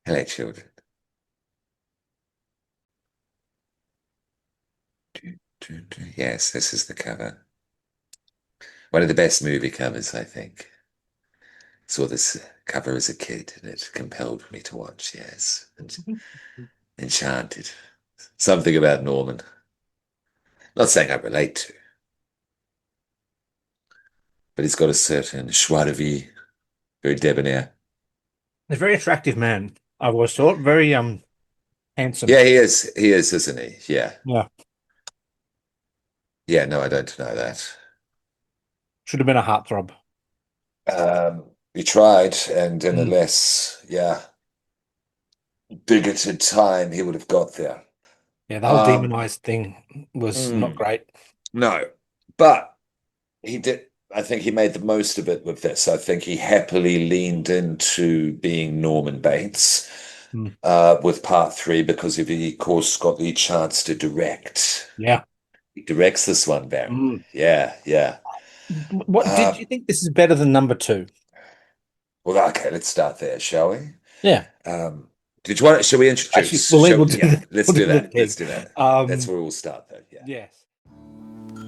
Hello, children. Yes, this is the cover. One of the best movie covers, I think. Saw this cover as a kid and it compelled me to watch, yes. And enchanted. Something about Norman. Not saying I relate to, but he's got a certain joie de vivre, very debonair. A very attractive man, I've always thought. Very handsome. Yeah, he is. He is, isn't he? Yeah. Yeah. Yeah, no, I don't know that. Should have been a heartthrob. He tried, and in a Mm. less, yeah, bigoted time, he would have got there. Yeah, the whole Um, demonized thing was not mm, great. no, but he did. I think he made the most of it with this. I think he happily leaned into being Norman Bates Mm. with part three because he, of course, got the chance to direct. Yeah. He directs this one, Baron. Mm. Yeah, yeah. What did Uh, you think this is better than number two? well, okay, let's start there, shall we? Yeah. Um, did you want? Shall we Actually, introduce? Shall we'll we, do yeah, the let's we'll do do the that. Let's thing. do that. That's Um, where we'll start, though. Yeah. yes.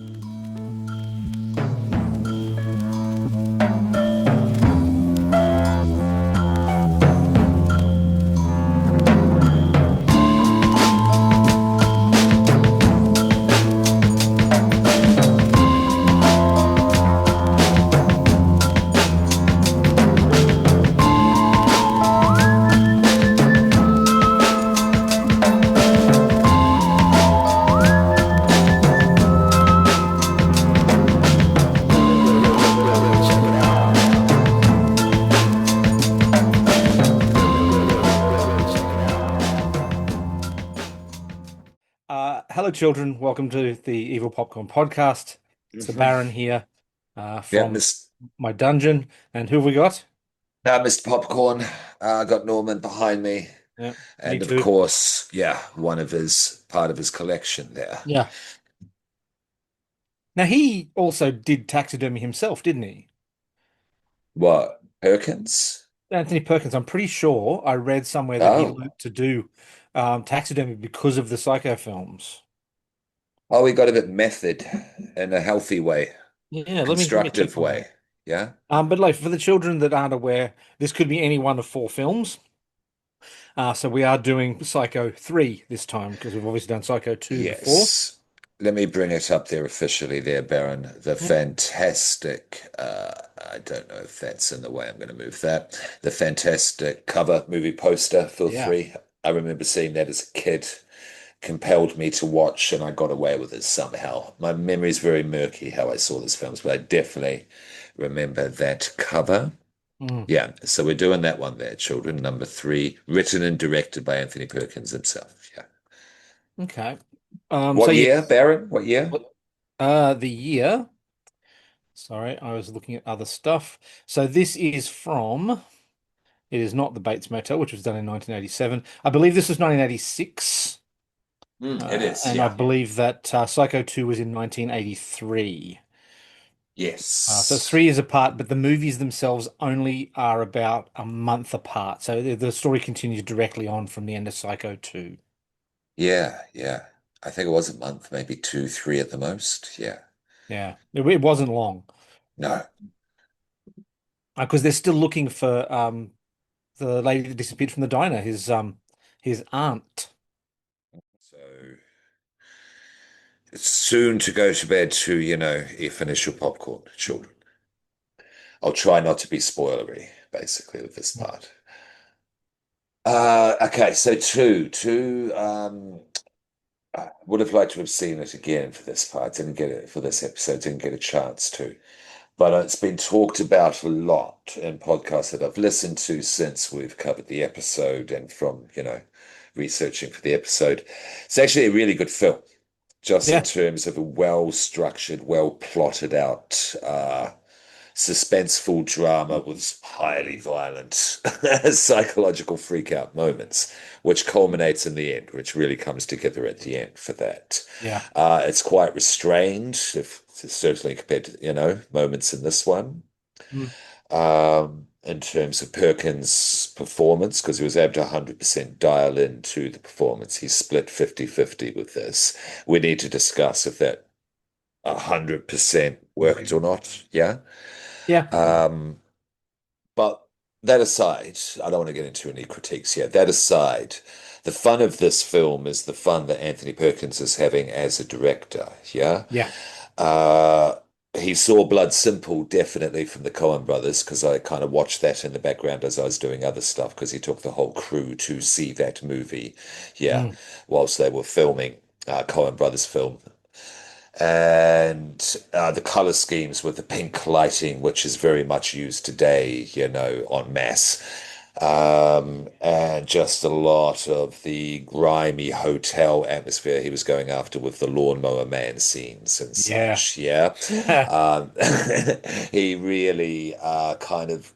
Hello, children. Welcome to the Evil Popcorn Podcast. It's the Hmm. Baron here Yeah, from my dungeon. And who have we got? Mr. Popcorn. Got Norman behind me. Yeah, me And of too. course, yeah, one of his part of his collection there. Yeah. Now, he also did taxidermy himself, didn't he? What? Perkins? Anthony Perkins, I'm pretty sure I read somewhere that he Oh. learned to do taxidermy because of the Psycho films. Oh, we got a bit method in a healthy way, Yeah, let me check constructive on that. way. Yeah. But like for the children that aren't aware, this could be any one of four films. So we are doing Psycho 3 this time because we've obviously done Psycho 2 before. Yes. Let me bring it up there officially there, Baron. The Yep. fantastic, I don't know if that's in the way I'm going to move that. The fantastic cover movie poster for Yeah. three. I remember seeing that as a kid, compelled me to watch, and I got away with it somehow. My memory is very murky how I saw these films, but I definitely remember that cover. Mm, Yeah, so we're doing that one there, children. Number three, written and directed by Anthony Perkins himself. Yeah. okay. So What year, yes. Baron? What year? The year. Sorry, I was looking at other stuff. So this is from. It is not the Bates Motel, which was done in 1987. I believe this was 1986. It is, And I yeah. believe that Psycho 2 was in 1983. So it's Yes. 3 years apart, but the movies themselves only are about a month apart. So the story continues directly on from the end of Psycho 2. Yeah, yeah. I think it was a month, maybe two, three at the most. Yeah. Yeah, it wasn't long No. because they're still looking for the lady that disappeared from the diner, his aunt. So it's soon to go to bed to, you finish your popcorn, children. I'll try not to be spoilery, basically, with this part. Okay, so two, I would have liked to have seen it again for this part. Didn't get it for this episode, didn't get a chance to. But it's been talked about a lot in podcasts that I've listened to since we've covered the episode and from, researching for the episode. It's actually a really good film, just in Yeah, terms of a well-structured, well-plotted out, suspenseful drama with highly violent psychological freak out moments, which culminates in the end, which really comes together at the end for that. yeah. It's quite restrained, if certainly compared to, moments in this one. Mm. in terms of Perkins' performance, because he was able to 100% dial into the performance. He split 50-50 with this. We need to discuss if that 100% worked or not. Yeah. Yeah. Um, but that aside, I don't want to get into any critiques here. That aside, the fun of this film is the fun that Anthony Perkins is having as a director. Yeah. Yeah. Uh, he saw Blood Simple definitely from the Coen brothers because I kind of watched that in the background as I was doing other stuff because he took the whole crew to see that movie. Yeah, Mm. whilst they were filming Coen brothers film. And the color schemes with the pink lighting, which is very much used today, en masse. And just a lot of the grimy hotel atmosphere he was going after with the lawnmower man scenes and Yeah. such. Yeah. Um, he really kind of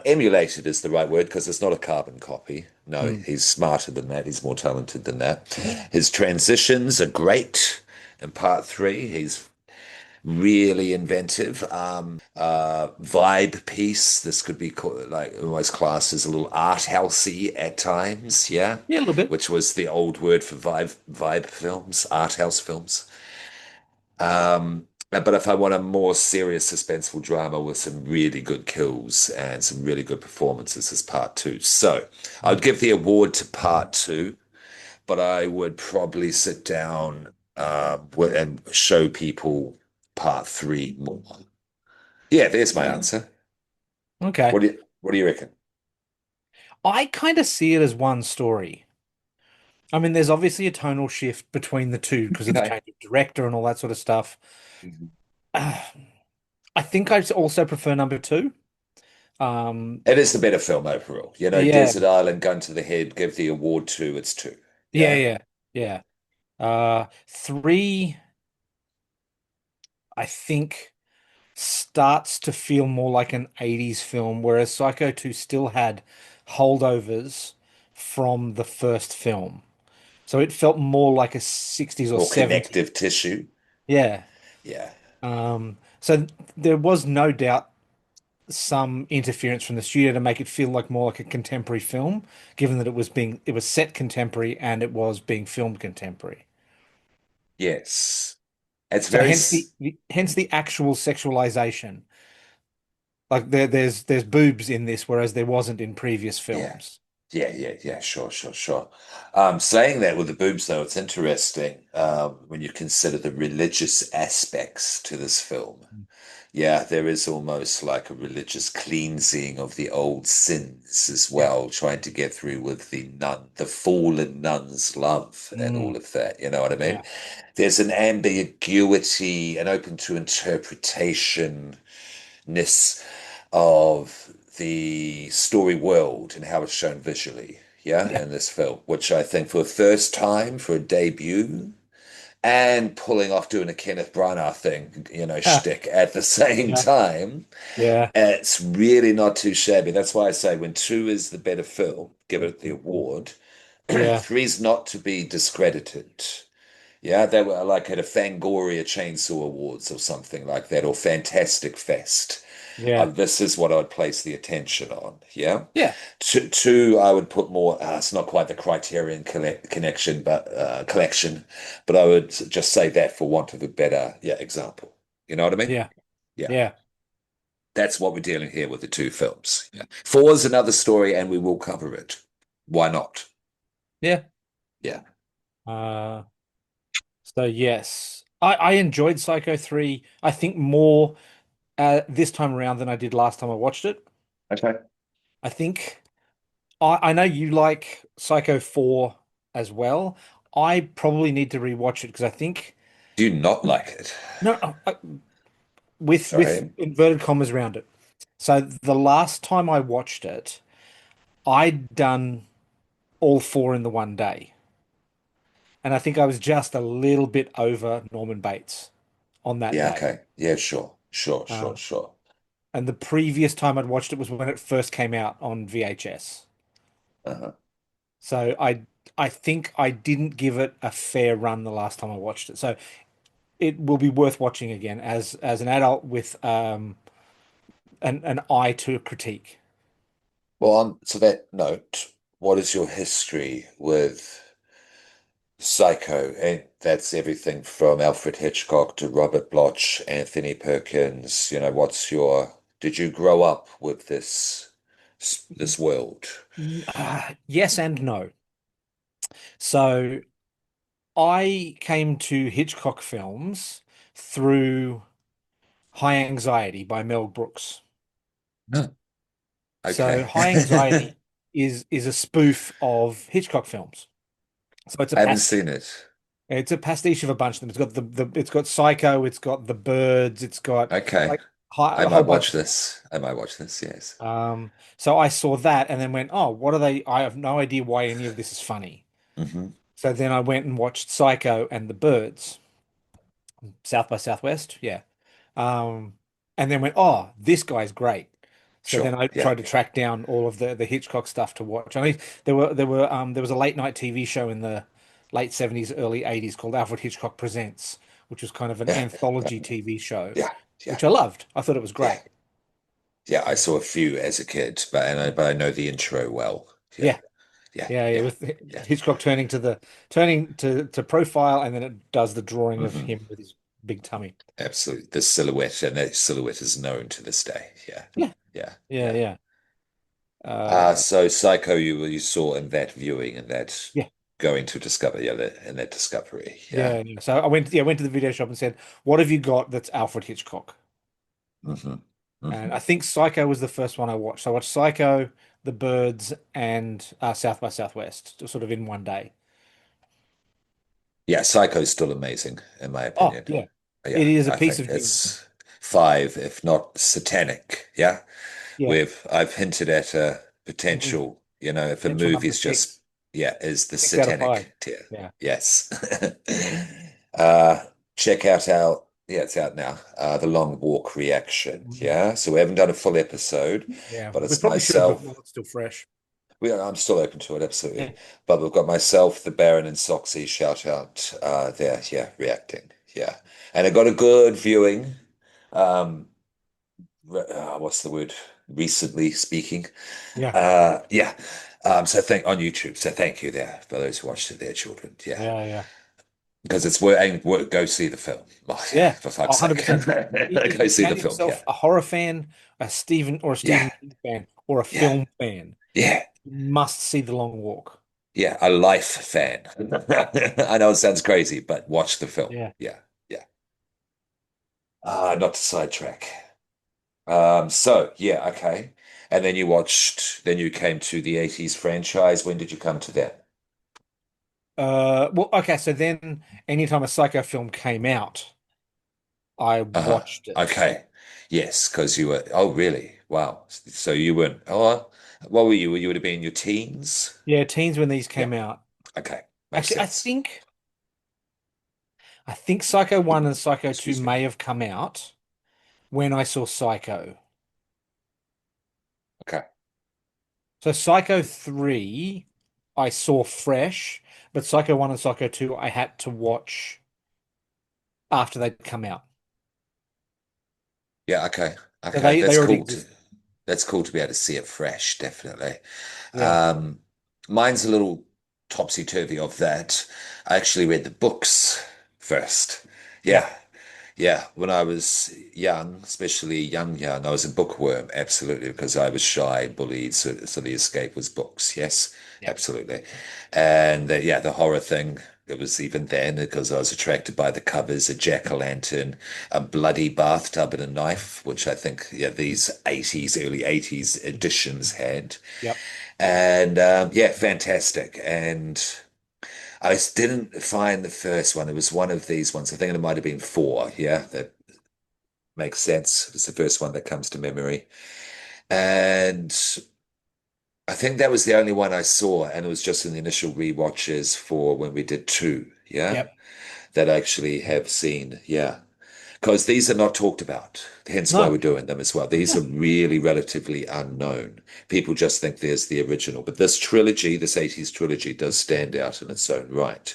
emulated is the right word because it's not a carbon copy. No, Mm. he's smarter than that. He's more talented than that. His transitions are great in part three. He's really inventive. Vibe piece. This could be like almost classed as a little art housey at times. Yeah, Yeah, a little bit. which was the old word for vibe films, art house films. But if I want a more serious suspenseful drama with some really good kills and some really good performances, is part two. So I would Mm. give the award to part two, but I would probably sit down and show people part three more. Yeah, there's my answer. Okay. What do you reckon? I kind of see it as one story. I mean, there's obviously a tonal shift between the two because of the Okay. change of director and all that sort of stuff. Mhm. I think I also prefer number two. Um, It is the better film overall. yeah, Desert Island, Gun to the Head, give the award to it's two. yeah, Yeah. yeah, yeah. Three, I think, starts to feel more like an 80s film, whereas Psycho 2 still had holdovers from the first film. So it felt more like a 60s or More 70s. connective tissue. Yeah. Yeah. So there was no doubt some interference from the studio to make it feel like more like a contemporary film, given that it was set contemporary and it was being filmed contemporary. Yes. It's So very hence the actual sexualization. Like there's boobs in this, whereas there wasn't in previous yeah. films. Yeah. Sure, sure, sure. Saying that with the boobs, though, it's interesting when you consider the religious aspects to this film. Yeah, there is almost like a religious cleansing of the old sins as Yeah. well, trying to get through with the fallen nun's love and all Mm, of that. You know what I mean? yeah. There's an ambiguity and open to interpretation of the story world and how it's shown visually, yeah, Yeah. in this film, which I think for the first time for a debut and pulling off doing a Kenneth Branagh thing, Ah, shtick at the same yeah. time, Yeah. it's really not too shabby. That's why I say when two is the better film, give it the award. Yeah. Three's not to be discredited. Yeah, they were like at a Fangoria Chainsaw Awards or something like that, or Fantastic Fest. Yeah. This is what I would place the attention on. Yeah. Yeah. Two, I would put more. It's not quite the Criterion connection, but collection. But I would just say that for want of a better, yeah, example. You know what I mean? Yeah. Yeah. Yeah. That's what we're dealing here with the two films. Yeah. Four is another story, and we will cover it. Why not? Yeah. Yeah. Uh, so yes. I enjoyed Psycho 3, I think more this time around than I did last time I watched it. Okay. I think I know you like Psycho 4 as well. I probably need to rewatch it because I think Do you not like it? no, with Sorry. inverted commas around it. So the last time I watched it, I'd done all four in the one day. And I think I was just a little bit over Norman Bates on that Yeah. day. Okay. Yeah. Sure. Sure. Sure. Um, Sure. and the previous time I'd watched it was when it first came out on VHS. Uh-huh. So I think I didn't give it a fair run the last time I watched it. So it will be worth watching again as an adult with an eye to critique. Well, on to that note, what is your history with Psycho? And that's everything from Alfred Hitchcock to Robert Bloch, Anthony Perkins. Did you grow up with this world? Yes and no. So I came to Hitchcock films through High Anxiety by Mel Brooks. No. So Okay. High Anxiety is a spoof of Hitchcock films. So I haven't seen it. it's a pastiche of a bunch of them. It's got it's got Psycho, it's got The Birds, it's got Okay. like I a might whole bunch watch of them. this. I might watch this, yes. So I saw that and then went, oh, what are they? I have no idea why any of this is funny. Hmm. So then I went and watched Psycho and The Birds, South by Southwest, yeah. Um, and then went, oh, this guy's great. So then Sure. I Yeah. tried to track down all of the Hitchcock stuff to watch. I mean, there was a late night TV show in the late 70s, early 80s called Alfred Hitchcock Presents, which was kind of an Yeah. anthology TV show, Yeah. Yeah. which I loved. I thought it was Yeah. great. Yeah. I saw a few as a kid, but I know the intro well. Yeah. Yeah, Yeah. yeah. Yeah. With Yeah. Hitchcock turning to profile, and then it does the drawing of Hmm. him with his big tummy. Absolutely. The silhouette, and that silhouette is known to this day. Yeah. Yeah, Yeah. yeah, Yeah. yeah. Uh, So Psycho you saw in that viewing and that yeah. going to discover, yeah, in that discovery. Yeah. Yeah, yeah. So I went to the video shop and said, "What have you got that's Alfred Hitchcock?" Hmm. And Hmm. I think Psycho was the first one I watched. So I watched Psycho, The Birds, and South by Southwest, sort of in one day. Yeah, Psycho's still amazing, in my Oh, opinion. yeah, it Yeah, is a I piece think of humor. it's five, if not satanic. Yeah. Yeah. I've hinted at a Mhm. potential, if a Potential number movie's just, six, yeah, is the 6 out of 5. satanic tier. Yeah. Yes. Uh, check out yeah, it's out now. The Long Walk reaction. Mhm. Yeah. So we haven't done a full episode, Yeah. but We it's probably should have myself. while it's still fresh. I'm still open to it, absolutely. Yeah. But we've got myself, the Baron, and Soxy shout out there, yeah, reacting. Yeah. And I got a good viewing. Um, what's the word? Recently speaking. Yeah. Yeah. On YouTube. So thank you there for those who watched it, their children. Yeah. Yeah. Yeah. Because it's worth, go see the film. Oh, yeah, Yeah. for fuck's sake. 100%. If Go you see the count film. Yeah. yourself a horror fan, a Yeah. Stephen King fan, or a Yeah. film fan, Yeah. you must see The Long Walk. Yeah. A life fan. I know it sounds crazy, but watch the film. Yeah. Yeah. Yeah. Not to sidetrack. So yeah, okay. And then you came to the 80s franchise. When did you come to that? Well, okay, so then anytime a Psycho film came out, I Uh-huh. watched it. Okay. Yes, because oh, really? Wow. So you weren't, oh, what were you? You would have been in your teens? Yeah, teens when these Yeah. came out. Okay. Makes Actually, sense. I think Psycho 1 and Psycho 2 Excuse me. may have come out when I saw Psycho. Okay. So Psycho 3 I saw fresh, but Psycho 1 and Psycho 2 I had to watch after they'd come out. Yeah, okay. So Okay. they That's already cool exist. that's cool to be able to see it fresh, definitely. Yeah. Um, mine's a little topsy-turvy of that. I actually read the books first. Yeah. Yeah. Yeah, when I was young, especially young, I was a bookworm, absolutely, because I was shy, bullied, so the escape was books. Yes, Yeah. absolutely. And yeah, the horror thing, it was even then because I was attracted by the covers, a jack-o'-lantern, a bloody bathtub and a knife, which I think, yeah, these 80s, early 80s editions had. Yep. And yeah, fantastic. And didn't find the first one. It was one of these ones. I think it might have been four. Yeah, that makes sense. It's the first one that comes to memory. And I think that was the only one I saw. And it was just in the initial rewatches for when we did two. Yeah, Yep. that I actually have seen. Yeah. Because these are not talked about, hence why No. we're doing them as well. These Yeah. are really relatively unknown. People just think there's the original. But this trilogy, this 80s trilogy, does stand out in its own right.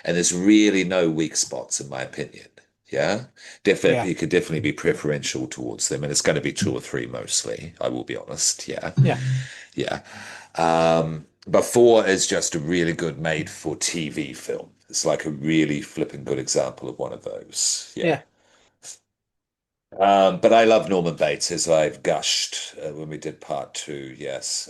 And there's really no weak spots, in my opinion. Yeah, Yeah. definitely, you could definitely be preferential towards them, and it's going to be two or three mostly. I will be honest. Yeah, Yeah. yeah. But four is just a really good made for TV film. It's like a really flipping good example of one of those. Yeah. Yeah. But I love Norman Bates as I've gushed when we did part two. Yes.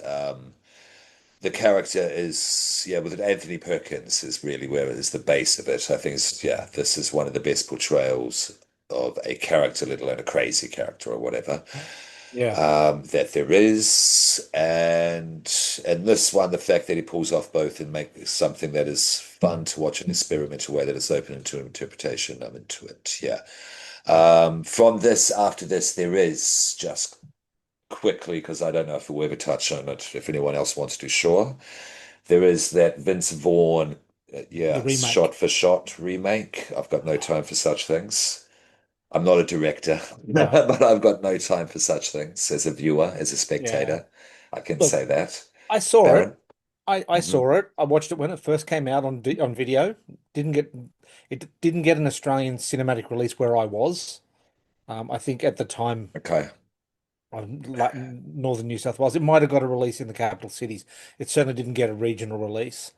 The character is, yeah, with Anthony Perkins is really where it is the base of it. I think, yeah, this is one of the best portrayals of a character, let alone a crazy character or whatever, Yeah. that there is. And this one, the fact that he pulls off both and makes something that is fun to watch and experiment a way that is open to interpretation, I'm into it. Yeah. From this, after this, there is just quickly, because I don't know if we'll ever touch on it, if anyone else wants to, sure. There is that Vince Vaughn, The yeah, shot remake. for shot remake. I've got no time for such things. I'm not a director, Yeah. but I've got no time for such things as a viewer, as a Yeah. spectator. I can Look, say that. I saw it. Baron? I Hmm. saw it. I watched it when it first came out on video. Didn't get didn't get an Australian cinematic release where I was. I think at the time, Okay. Northern New South Wales, it might have got a release in the capital cities. It certainly didn't get a regional release.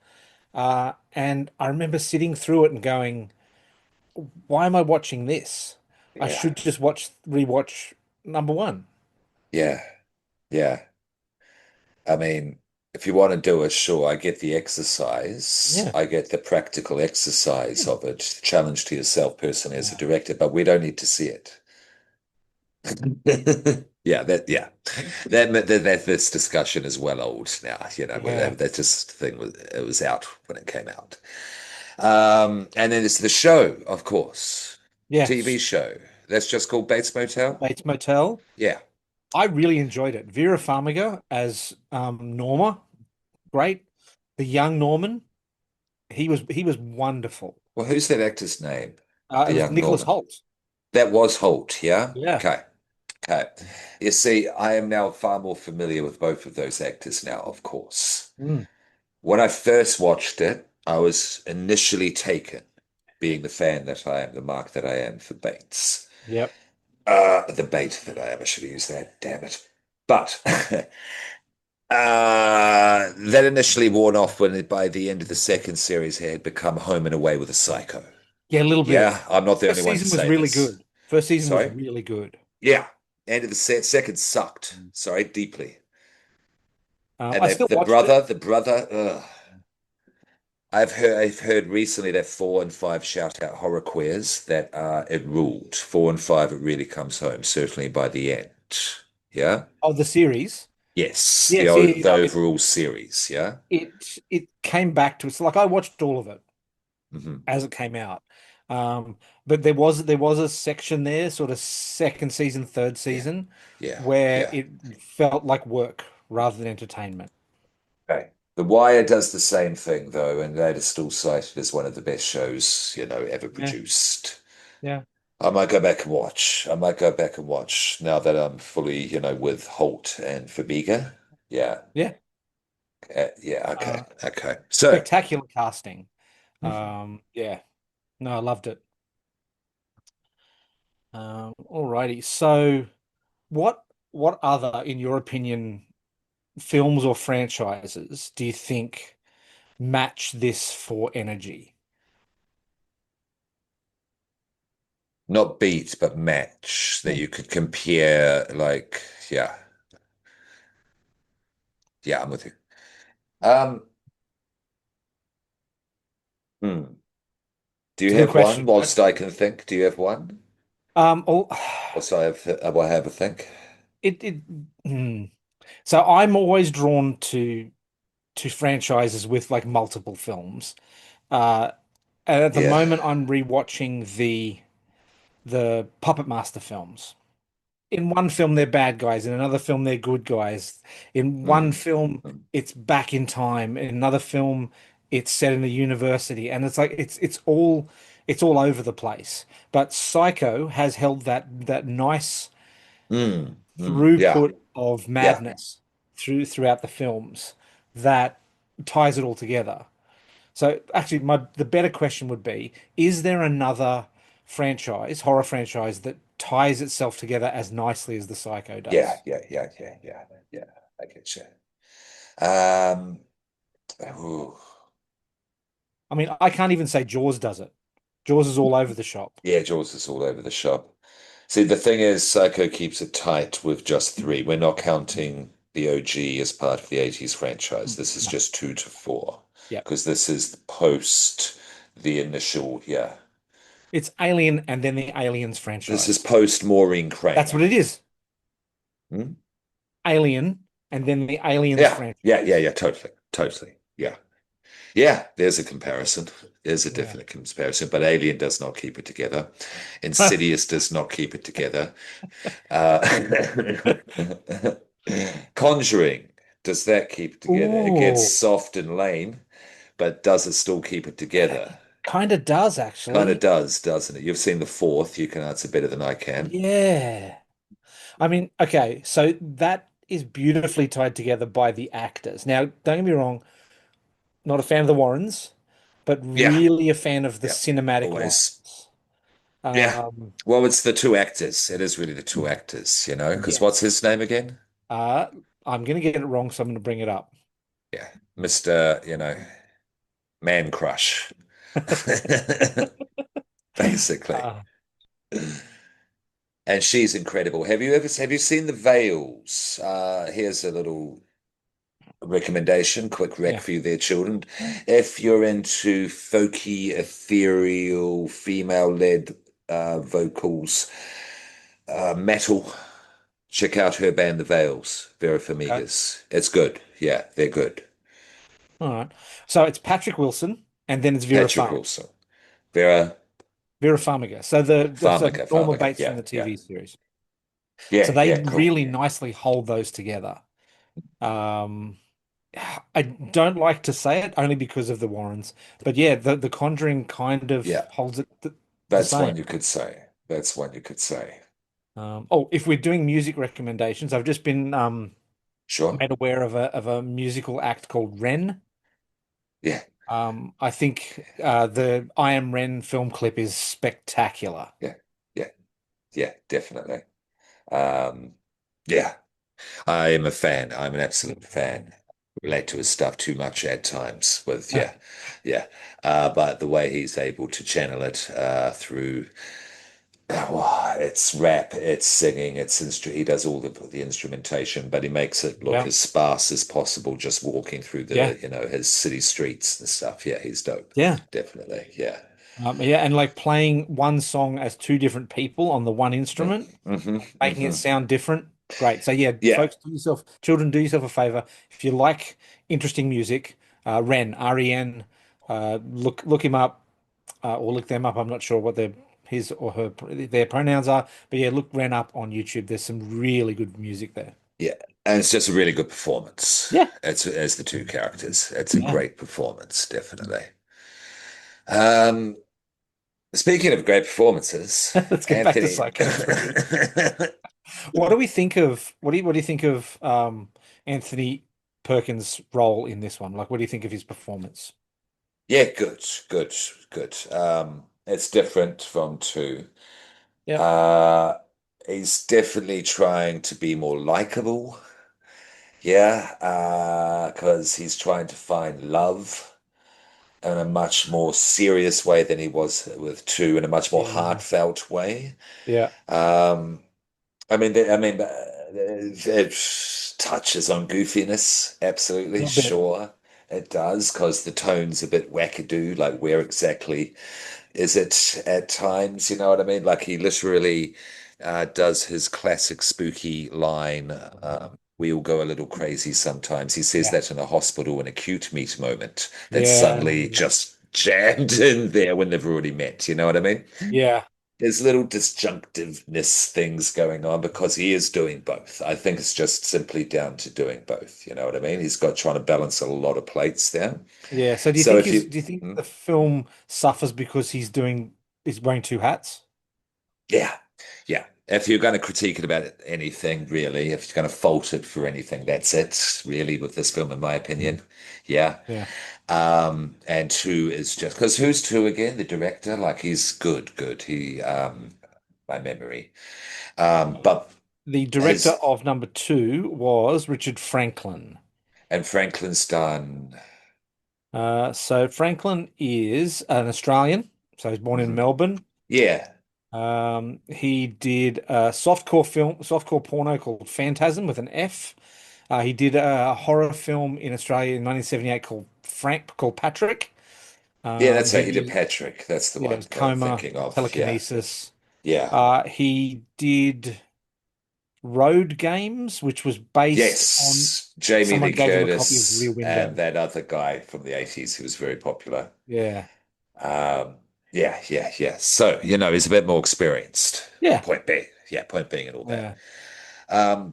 And I remember sitting through it and going, "Why am I watching this? I Yeah. should just rewatch number one." Yeah. Yeah. I mean, if you want to do it, sure, I get the exercise. Yeah. I get the practical exercise Yeah. of it, challenge to yourself personally as a Yeah. director, but we don't need to see it. Yeah. That this discussion is well old now, Yeah. that just thing was it was out when it came out. And then it's the show, of course. TV Yes. show. That's just called Bates Motel. Bates Motel. Yeah. I really enjoyed it. Vera Farmiga as Norma, great. The young Norman, he was wonderful. Well, who's that actor's name? It The was young Nicholas Norman. Holt. That was Holt, yeah? Yeah. Okay. Okay. You see, I am now far more familiar with both of those actors now, of course. Mm. When I first watched it, I was initially taken, being the fan that I am, the mark that I am for Bates. Yep. The bait that I am, I should have used that, damn it. But that initially worn off when by the end of the second series he had become Home and Away with a Psycho. Yeah, a little bit. Yeah, I'm not the First only one to season was say really this. good. First season was Sorry? really good. Yeah. End of the second sucked. Sorry, deeply. And I still the watched it. brother, ugh. I've heard recently that 4 and 5 shout out horror queers that it ruled. 4 and 5 it really comes home, certainly by the end. Yeah? Oh, the series. Yes, Yes, yeah, the no, overall series, yeah? it came back to it's like I watched all of it Hmm. as it came out. But there was a section there, sort of second season, third Yeah, season, yeah, where yeah. it felt like work rather than entertainment. Okay. The Wire does the same thing though, and that is still cited as one of the best shows, ever Yeah, produced. yeah, I might go back and watch. I might go back and watch now that I'm fully, with Holt and Fabiga. Yeah. yeah. Yeah, okay. Uh, Okay. So, Spectacular casting. mhm. Yeah, no, I loved it. Alrighty. So, what other, in your opinion, films or franchises do you think match this for energy? Not beat, but match that Hmm. you could compare, like, yeah, yeah, I'm with you. Um, hmm. Do It's you a good have one question, right? whilst I can think? Do you have one? Oh, Whilst I have a think? it hmm. So I'm always drawn to franchises with like multiple films. Uh, and at the Yeah. moment, I'm rewatching the Puppet Master films. In one film, they're bad guys. In another film, they're good guys. In one Mm, film, mm, it's back in time. In another film, it's set in a university, and it's like it's all over the place. But Psycho has held that nice yeah, throughput of yeah. madness throughout the films that ties it all together. So actually, the better question would be, is there another horror franchise that ties itself together as nicely as the Psycho Yeah, does. yeah, yeah, yeah, yeah, yeah. I get you. Um, ooh, I mean, I can't even say Jaws does it. Jaws is all over the shop. yeah, Jaws is all over the shop. See, the thing is, Psycho keeps it tight with just three. We're not counting the OG as part of the 80s franchise. This is No. just two to four, Yep. because this is post the initial, yeah. It's Alien and then the Aliens This is franchise. post Maureen That's Crane. what it is. Hmm? Alien and then the Aliens Yeah, yeah, yeah, franchise. yeah, totally, totally. Yeah. Yeah, there's a comparison. There's a Yeah. definite comparison, but Alien does not keep it together. Insidious does not keep it together. Uh, Conjuring, does that keep it together? It gets Ooh, soft and lame, but does it still keep it together? kind of does Kind of actually. does, doesn't it? You've seen the fourth. You can answer better than I can. Yeah. I mean, okay, so that is beautifully tied together by the actors. Now, don't get me wrong, not a fan of the Warrens, but Yeah, really a fan of the yeah, cinematic always. lines. Yeah. Um, Well, it's the two actors. It is really the two actors, because yeah. what's his name again? Uh, I'm going to get it wrong, so I'm going to bring it up. Yeah, Mr. Man Crush, basically. Uh, And she's incredible. Have you seen The Veils? Here's a little recommendation, quick rec yeah. for you there, children. If you're into folky, ethereal, female-led vocals, metal, check out her band, The Veils, Vera Okay. Farmiga's. It's good. Yeah, they're good. All right. So it's Patrick Wilson, and then it's Vera Patrick Farmiga. Wilson. Vera Vera Farmiga. So the Norma Farmiga. Bates from Yeah, the yeah. TV series. So Yeah, they yeah, cool. really nicely hold those together. Um, I don't like to say it only because of the Warrens, but yeah, the Conjuring kind of Yeah, holds it the that's same. one you could say. That's one you could say. Oh, if we're doing music recommendations, I've just been Sure. made aware of a musical act called Ren. Yeah, I think the I Am Ren film clip is spectacular. yeah, yeah, yeah, definitely. Um, yeah, I am a fan. I'm an absolute fan. Relate to his stuff too much at times with, yeah, yeah. But the way he's able to channel it through, it's rap, it's singing, he does all the instrumentation, but he makes it look Yeah, as sparse as possible just walking through yeah, his city streets and stuff. Yeah, he's dope. yeah. Definitely. Yeah. Yeah, and like playing one song as two different people on the one Mm, instrument, hmm making it hmm sound different. Great. So yeah, Yeah. folks, children, do yourself a favor. If you like interesting music, Ren, R-E-N, look him up, or look them up. I'm not sure what his or her their pronouns are, but yeah, look Ren up on YouTube. There's some really good music there. Yeah. And it's just a really good performance. Yeah, It's as the two characters. It's a yeah. great performance, definitely. Um, Speaking of great performances, Let's get back to Anthony. Psycho 3. What do we think of what do you think of Anthony Perkins' role in this one? Like, what do you think of his performance? Yeah, good, good, good. It's different from two. Yep. Uh, he's definitely trying to be more likable. Yeah, because he's trying to find love in a much more serious way than he was with two, in a much more Yeah. heartfelt way. Yeah. Um, it touches on goofiness, A absolutely, little bit. sure. It does, because the tone's a bit wackadoo, like where exactly is it at times, you know what I mean? Like he literally does his classic spooky line, we'll go a little crazy sometimes. He says Yeah. that in a hospital, an acute meet moment that Yeah. suddenly just jammed in there when they've already met, you know what I mean? Yeah. There's little disjunctiveness things going on because he is doing both. I think it's just simply down to doing both. You know what I mean? He's got trying to balance a lot of plates there. Yeah. So So if do you think hmm? the film suffers because he's wearing two hats? Yeah, yeah. If you're going to critique it about anything, really, if you're going to fault it for anything, that's it, really, with this film, in my opinion. Yeah. Yeah. And two is just because who's two again? The director, like he's good, good. My memory. But The director his of number two was Richard Franklin. and Franklin's done. So Franklin is an Australian. So he's born in Mhm. Melbourne. Yeah, He did a softcore porno called Phantasm with an F. He did a horror film in Australia in 1978 called Patrick. yeah, that's how He he did did Patrick. That's the yeah, it one was that I'm Coma, thinking of. Yeah, Telekinesis. yeah, He did Road Games, which was based on yes. Jamie someone Lee gave him a copy of Rear Curtis and Window. that other guy from the 80s who was very popular. Yeah, Um, yeah, yeah, yeah. So, he's a bit more experienced. yeah, Point being, yeah, point being and all that. yeah.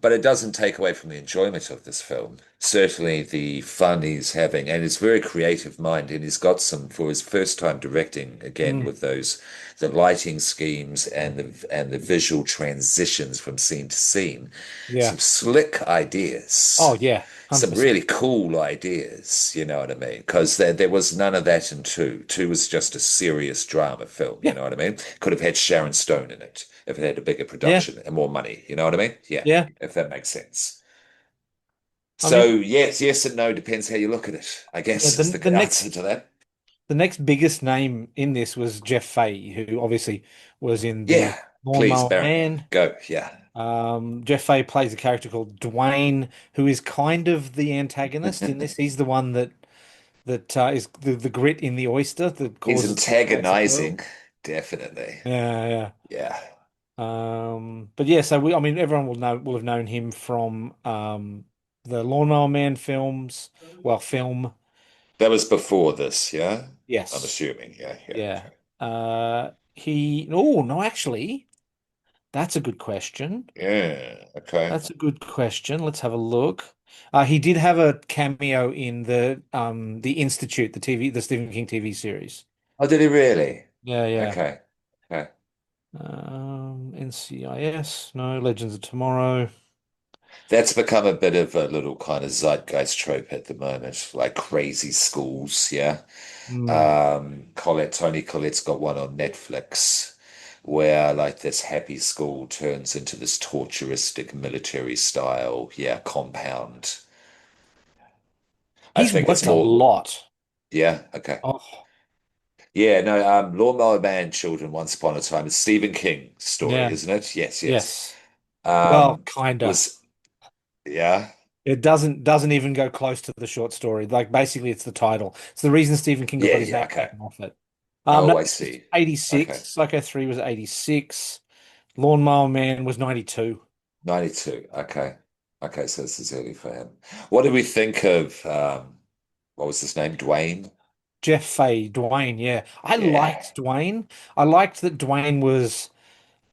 But it doesn't take away from the enjoyment of this film. Certainly the fun he's having, and his very creative mind, and he's got some for his first time directing again Mm, with the lighting schemes and the visual transitions from scene to scene. yeah. Some slick Oh ideas, yeah, some 100%. really cool ideas, you know what I mean? Because there was none of that in two. Two was just a serious drama film, you Yeah, know what I mean? Could have had Sharon Stone in it if it had a bigger yeah, production and more money, you know what I mean? Yeah, yeah. if that makes sense. I So mean, yes, yes and no depends how you look at it, I yeah, guess is the the answer next to that. the next biggest name in this was Jeff Fahey, who obviously was in the Yeah, please, Lawnmower Baron, Man. go. Yeah. Jeff Fahey plays a character called Dwayne, who is kind of the antagonist in this. He's the one that is the grit in the oyster that He's causes the chaos to antagonizing, curl. definitely. Yeah, yeah. Yeah. But yeah, so I mean, everyone will have known him from the Lawnmower Man films. Well, film, That was before this, yeah? I'm yes, assuming. Yeah, yeah, yeah. okay. Oh no, actually, that's a good question. Yeah, okay. That's a good question. Let's have a look. He did have a cameo in the Institute, the Stephen King TV series. Oh, did he really? Yeah, yeah. Okay. Okay. NCIS, no, Legends of Tomorrow. That's become a bit of a little kind of zeitgeist trope at the moment, like crazy schools, yeah. Hmm. Tony Collette's got one on Netflix where like this happy school turns into this torturistic military style, yeah, compound. I He's think it's worked a more, lot. yeah, okay. Oh, Yeah, no, Lawnmower Man Children Once Upon a Time. It's Stephen King story, yeah. isn't it? Yes, yes. Yes. Well, Um, kinda. was yeah, It doesn't even go close to the short story. Like basically it's the title. It's the reason Stephen King yeah, got his yeah, name okay. taken off it. No, Oh, I this was see. 86. Okay. Psycho 3 was 86. Lawnmower Man was 92. 92. Okay. Okay, so this is early for him. What did we think of what was his name? Dwayne? Jeff Fahey, Dwayne, yeah. I Yeah. liked Dwayne. I liked that Dwayne was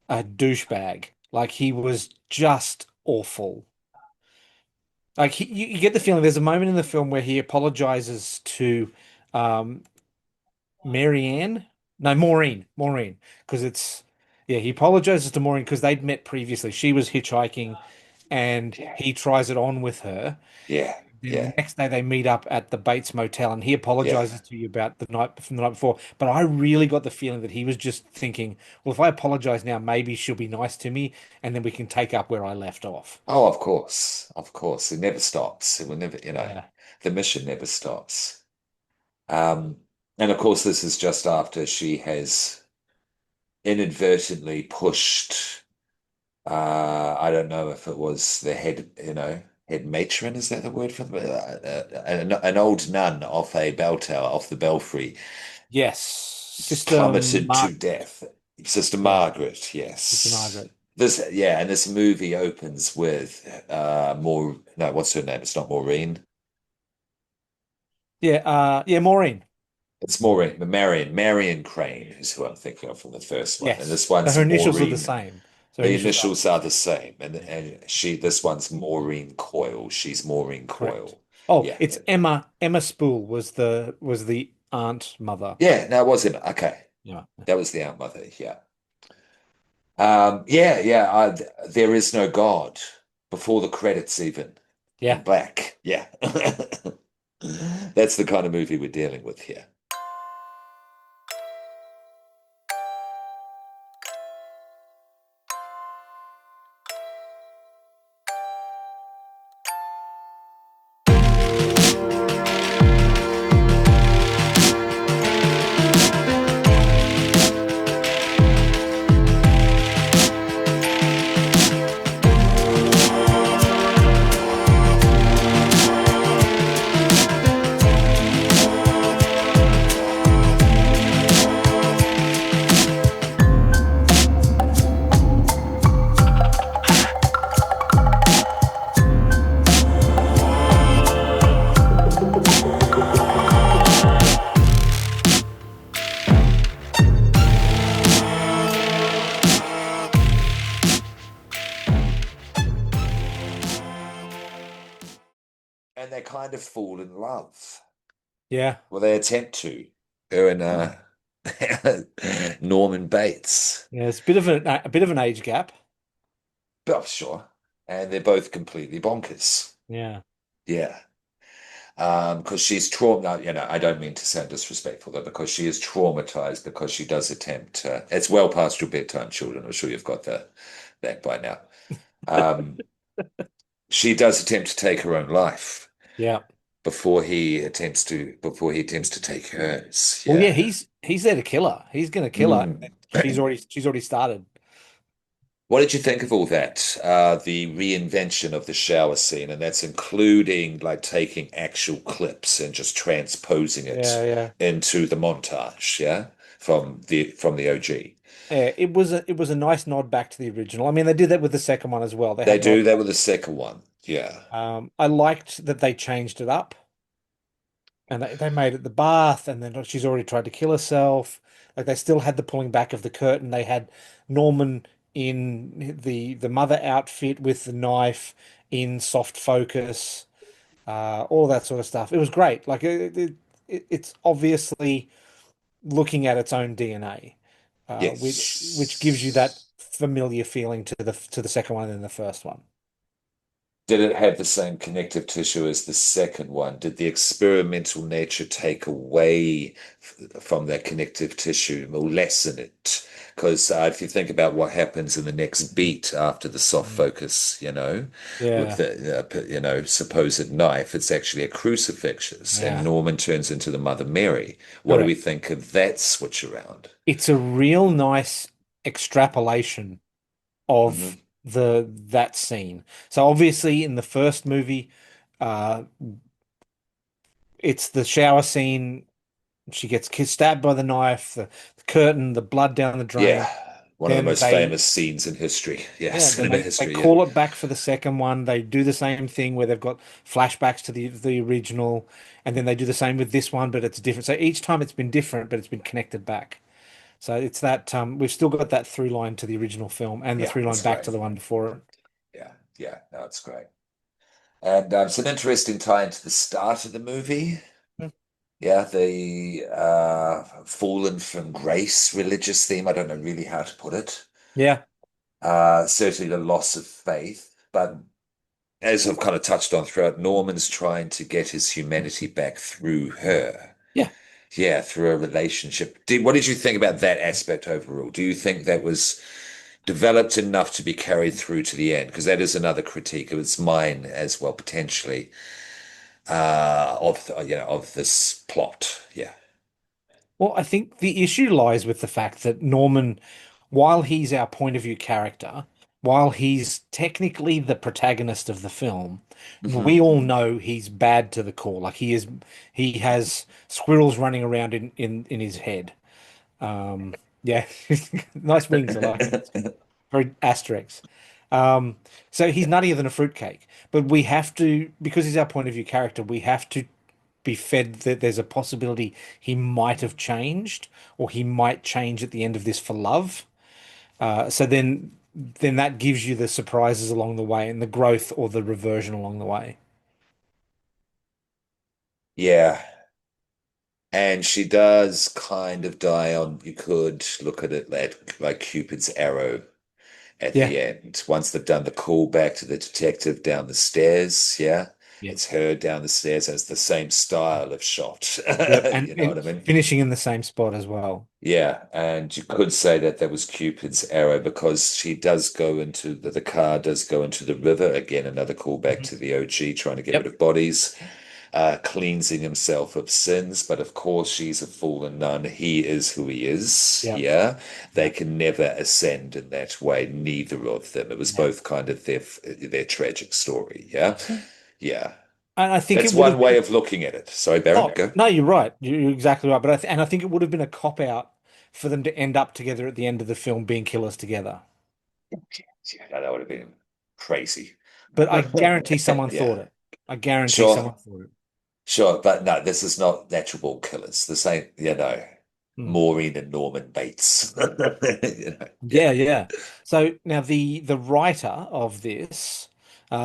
a douchebag. Like he was just awful. Like you get the feeling there's a moment in the film where he apologizes to um, Marianne, no, Maureen, because yeah, he apologizes to Maureen because they'd met previously. She was hitchhiking, and Yeah. he tries it on with her. Yeah. Then the Yeah. next day they meet up at the Bates Motel, and he Yeah. apologizes to you about the night from the night before. But I really got the feeling that he was just thinking, well, if I apologize now, maybe she'll be nice to me, and then we can take up where I left off. Oh, of course. Of course. It never stops. It will never, Yeah. the mission never stops. Um, and of course, this is just after she has inadvertently pushed, I don't know if it was the head matron, is that the word for an old nun off a bell tower, off the belfry, Yes, Sister plummeted to Mark. death. Sister Yeah, Margaret, Sister yes. Margaret. Yeah, and this movie opens with more, no, what's her name? It's not Maureen. Yeah, yeah, Maureen. It's Maureen, Marion Crane is who I'm thinking of from the first one. And Yes. this So one's her initials are the Maureen. same. So her The initials are initials are the same. yeah, This one's Maureen Coyle. She's Maureen correct. Coyle. Oh, Yeah. it's Emma. Emma Spool was the aunt mother. Yeah, no, it was him. Okay. Yeah. That was the aunt mother. Yeah. Yeah, yeah. There is no God before the credits, even in Yeah. black. Yeah, that's the kind of movie we're dealing with here. And they kind of fall in love. Yeah. Well, they attempt to. Her and Norman Bates. Yeah, it's a bit of an age gap. But sure. And they're both completely bonkers. Yeah. Yeah. Because she's trauma, I don't mean to sound disrespectful though, because she is traumatized because she does attempt, it's well past your bedtime, children. I'm sure you've got that by now. Um, she does attempt to take her own life Yeah. before he attempts to take hers. Well, yeah, Yeah. he's there to kill her. He's gonna kill her. Mm. She's already started. What did you think of all that? The reinvention of the shower scene, and that's including like taking actual clips and just transposing it Yeah, yeah. into the montage, yeah, from the OG. Yeah, it was a nice nod back to the original. I mean, they did that with the second one as well. They They had nod. do that with the second one. Yeah. I liked that they changed it up and they made it the bath, and then she's already tried to kill herself. Like they still had the pulling back of the curtain. They had Norman in the mother outfit with the knife in soft focus, all that sort of stuff. It was great. Like it's obviously looking at its own DNA, which gives you that Yes. familiar feeling to the second one and the first one. Did it have the same connective tissue as the second one? Did the experimental nature take away from that connective tissue or lessen it? Because if you think about what happens in the next beat after the soft Mm. focus, with Yeah, the supposed knife, it's actually a crucifix, and yeah, Norman turns into the Mother Mary. What do we correct. think of that switch around? It's a real nice extrapolation of Hmm. that scene. So obviously in the first movie, uh, it's the shower scene. She gets stabbed by the knife, the curtain, the blood down the Yeah, drain. one of the Then most they famous scenes in history. Yeah, Yeah, then cinema they history. Yeah. call it back for the second one. They do the same thing where they've got flashbacks to the original, and then they do the same with this one, but it's different. So each time it's been different, but it's been connected back. So it's that we've still got that through line to the original film and the Yeah, through line it's back great. to the one before it. Yeah, yeah, no, it's great. And some interesting tie into the start of the movie. Hmm. Yeah, the fallen from grace religious theme. I don't know really how to put it. Yeah, Certainly the loss of faith. But as I've kind of touched on throughout, Norman's trying to get his humanity back through her. yeah. Yeah, through a relationship. What did you think about that aspect overall? Do you think that was developed enough to be carried through to the end? Because that is another critique. It's mine as well, potentially, of this plot. Yeah. Well, I think the issue lies with the fact that Norman, while he's our point of view character, while he's technically the protagonist of the film, we Hmm. all know he's bad to the core. Like he has squirrels running around in his head. Yeah, nice wings. I like it. Very asterisks. Um, so he's nuttier than a fruitcake. But we have to, because he's our point of view character, we have to be fed that there's a possibility he might have changed or he might change at the end of this for love. So then that gives you the surprises along the way and the growth or the reversion along the way. Yeah. And she does kind of die on, you could look at it like Cupid's arrow. at Yeah. the end. Once they've done the call back to the detective down the stairs, yeah, Yeah. it's her down the stairs, and it's the same style of shot. Yep. You know what I mean? Finishing in the same spot as well. Yeah, and you could say that that was Cupid's arrow because she does go into the car does go into the river again. Another callback Mhm. to the OG, trying to get rid Yep. of bodies, cleansing himself of sins. But of course, she's a fallen nun. He is who he is. Yep. Yeah, they Yep. can never ascend in that way. Neither of them. It was Yeah. both kind of their tragic story. Yeah, yeah. And I think it That's would one have way been. of looking at it. Sorry, Baron, Oh, go. no, you're right. You're exactly right. But I think it would have been a cop out for them to end up together at the end of the film being killers together. Yeah, that would have been crazy. But I guarantee someone Yeah, thought it. I guarantee someone sure, thought it. sure, but no, this is not natural born killers. This ain't, Hmm. Maureen and Norman Bates. Yeah. Yeah, yeah. So now the writer of this,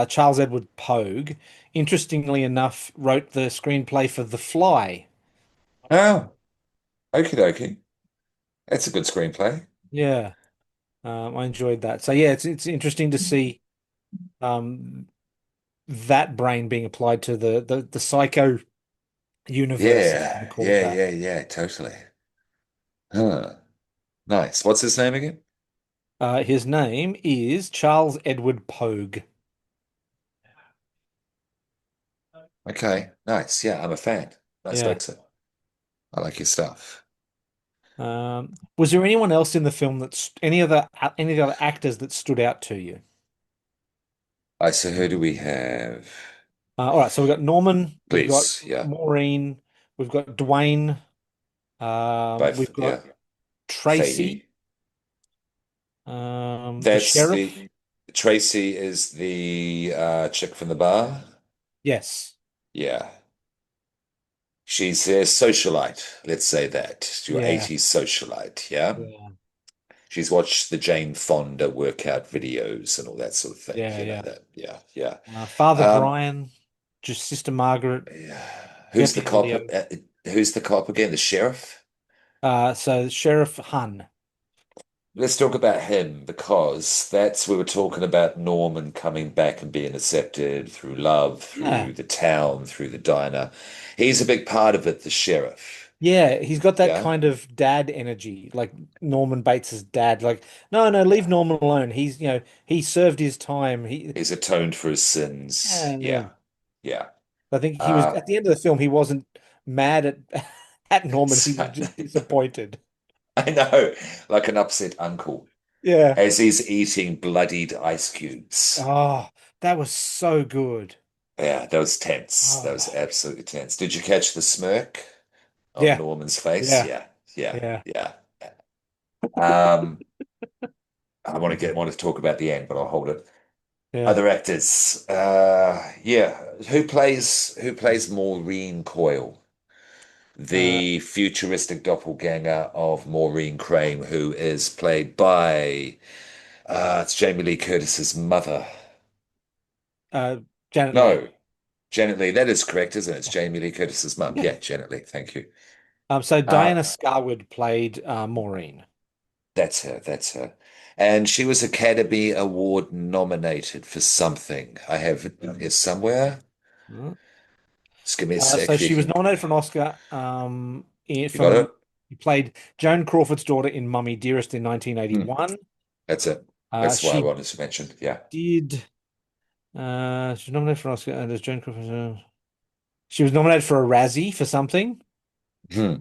Charles Edward Pogue, interestingly enough, wrote the screenplay for The Fly. Oh, okie dokie. That's a good screenplay. Yeah, I enjoyed that. So yeah, it's interesting to see um, that brain being applied to the psycho universe, if you want Yeah, to call it yeah, that. yeah, yeah, totally. Huh. Nice. What's his name again? His name is Charles Edward Pogue. Okay, nice. Yeah, I'm a fan. Nice Yeah. mixer. I like your stuff. Was there anyone else in the film that's any of the other actors that stood out to you? So who do we have? All right, so we've got Norman, we've got Please, yeah. Maureen, we've got Dwayne, Both, we've got yeah. Tracy, Fahey. the That's sheriff. the Tracy is the chick from the bar. Yes. Yeah. She's a socialite, let's say that. Your Yeah. 80s socialite, yeah? Yeah. She's watched the Jane Fonda workout videos and all that sort of thing. Yeah. You know Yeah. that. Yeah, yeah. Father Um, Brian, just Sister Margaret, yeah. Deputy Leo. Who's the cop again? The sheriff? So Sheriff Hun. Let's talk about him because that's we were talking about Norman coming back and being accepted through love, Yeah. through the town, through the diner. He's a big part of it, the sheriff. Yeah, he's got that Yeah. kind of dad energy, like Norman Bates's dad. Like, no, no, leave Norman alone. He served his time. He's atoned for his sins. Yeah, yeah. Yeah. Yeah. I think he was Uh, at the end of the film. He wasn't mad at at Norman. He was just disappointed. I know, like an upset uncle Yeah. as he's eating bloodied ice cubes. Oh, that was so good. Yeah, that was tense. That was Oh, absolutely tense. Did you catch the smirk on yeah, Norman's face? yeah, Yeah, yeah, yeah, yeah. Um, I want to talk about the end, but I'll hold it. yeah. Other actors. Yeah. Who plays Maureen Coyle, Uh, the futuristic doppelganger of Maureen Crane, who is played by it's Jamie Lee Curtis's mother. uh, Janet Leigh. No, Janet Leigh. That is correct, isn't it? It's Yeah, Jamie Lee Curtis's mum. yeah. Yeah, Janet Leigh. Thank you. So Uh, Diana Scarwood played Maureen. that's her. That's her. And she was Academy Award nominated for something. I have it here somewhere. Mm. Just give me a So sec. You she was can. nominated for an Oscar You got from it? she played Joan Crawford's daughter in Mummy Dearest in Hmm. 1981. That's it. That's what I She wanted to mention. Yeah. did. She was nominated for an Oscar, and as Joan Crawford, she was nominated for a Razzie for something. Hmm.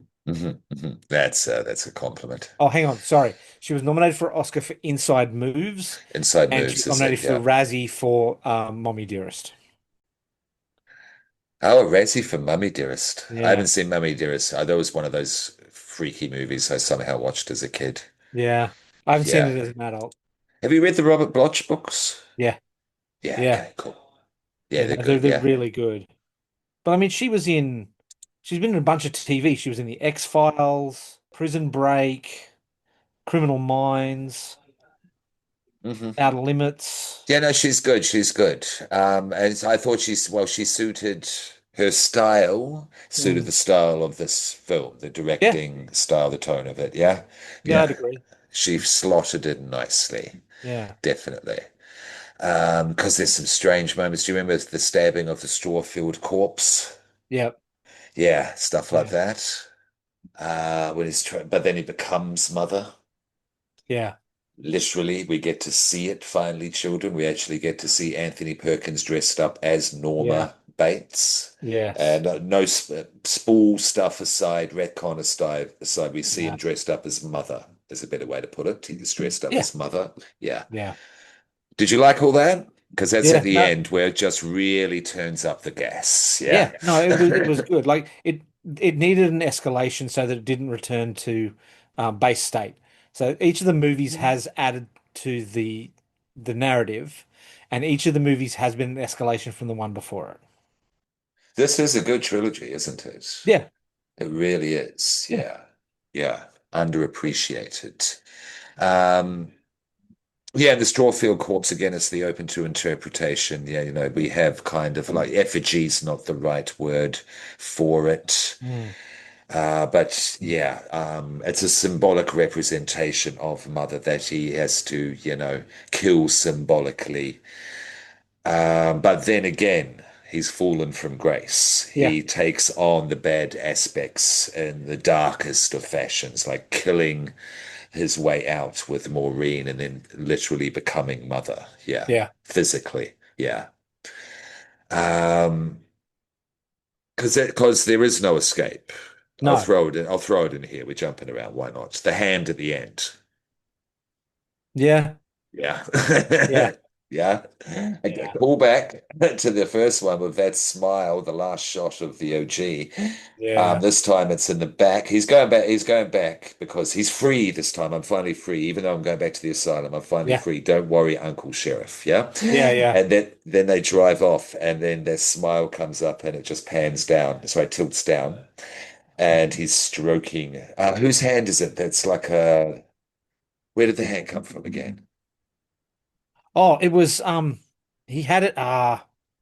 That's a compliment. Oh, hang on, sorry. She was nominated for an Oscar for Inside Moves, Inside and she moves, was is it? nominated for the Yeah. Razzie for Mommy Dearest. Oh, a Razzie for Mummy Dearest. I Yeah, haven't seen Mummy Dearest. That was one of those freaky movies I somehow watched as a kid. yeah. I haven't seen Yeah. it as an adult. Have you read the Robert Bloch books? Yeah, Yeah, yeah. okay, cool. Yeah, You they're know, they're good. they're Yeah. really good. But I mean, she's been in a bunch of TV. She was in the X-Files, Prison Break, Criminal Minds, hmm Outer Limits. Yeah, no, she's good. She's good. And I thought she suited her style, suited Mm. the style of this film, the Yeah, directing style, the tone of it. Yeah. yeah, Yeah. I'd agree. She slotted in nicely. Yeah. definitely. Because there's some strange moments. Do you remember the stabbing of the straw-filled corpse? Yep. Yeah, stuff like Yeah. that. When but then he becomes mother. Yeah. Literally, we get to see it finally, children. We actually get to see Anthony Perkins dressed up as Yeah. Norma Bates. Yes. And no spool stuff aside, retcon aside, we see him Yeah. dressed up as mother, is a better way to put it. He's dressed up Yeah. as mother. Yeah. Yeah. Did you like all that? Because that's at Yeah. the No. end where it just really turns up the gas. Yeah. Yeah. No, it was good. Like it needed an escalation so that it didn't return to base state. So each of the movies has added to the narrative, and each of the movies has been an escalation from the one before it. This is a good trilogy, isn't it? Yeah. It really is. Yeah. Yeah. Yeah. Underappreciated. Um, yeah, and the Strawfield Corpse again is the open to interpretation. Yeah, we have kind of like effigy's not the right word for it. Mm. But yeah, it's a symbolic representation of Mother that he has to, kill symbolically. But then again, he's fallen from grace. Yeah. He takes on the bad aspects in the darkest of fashions, like killing his way out with Maureen and then literally becoming Mother. Yeah, Yeah. physically. Yeah. Um, because there is no escape. I'll No. throw it in. I'll throw it in here. We're jumping around. Why not? The hand at the end. Yeah. Yeah. Yeah. Yeah. A Yeah. call back to the first one with that smile, the last shot of the OG. Yeah. This time it's in the back. He's going back. He's going back because he's free this time. I'm finally free. Even though I'm going back to the asylum, I'm finally Yeah. free. Don't worry, Uncle Sheriff. Yeah. Yeah. Yeah. And then they drive off, and then their smile comes up and it just pans down. So it tilts down. And he's stroking. Whose hand is it? That's like a. Where did the hand come from again? Oh, it was he had it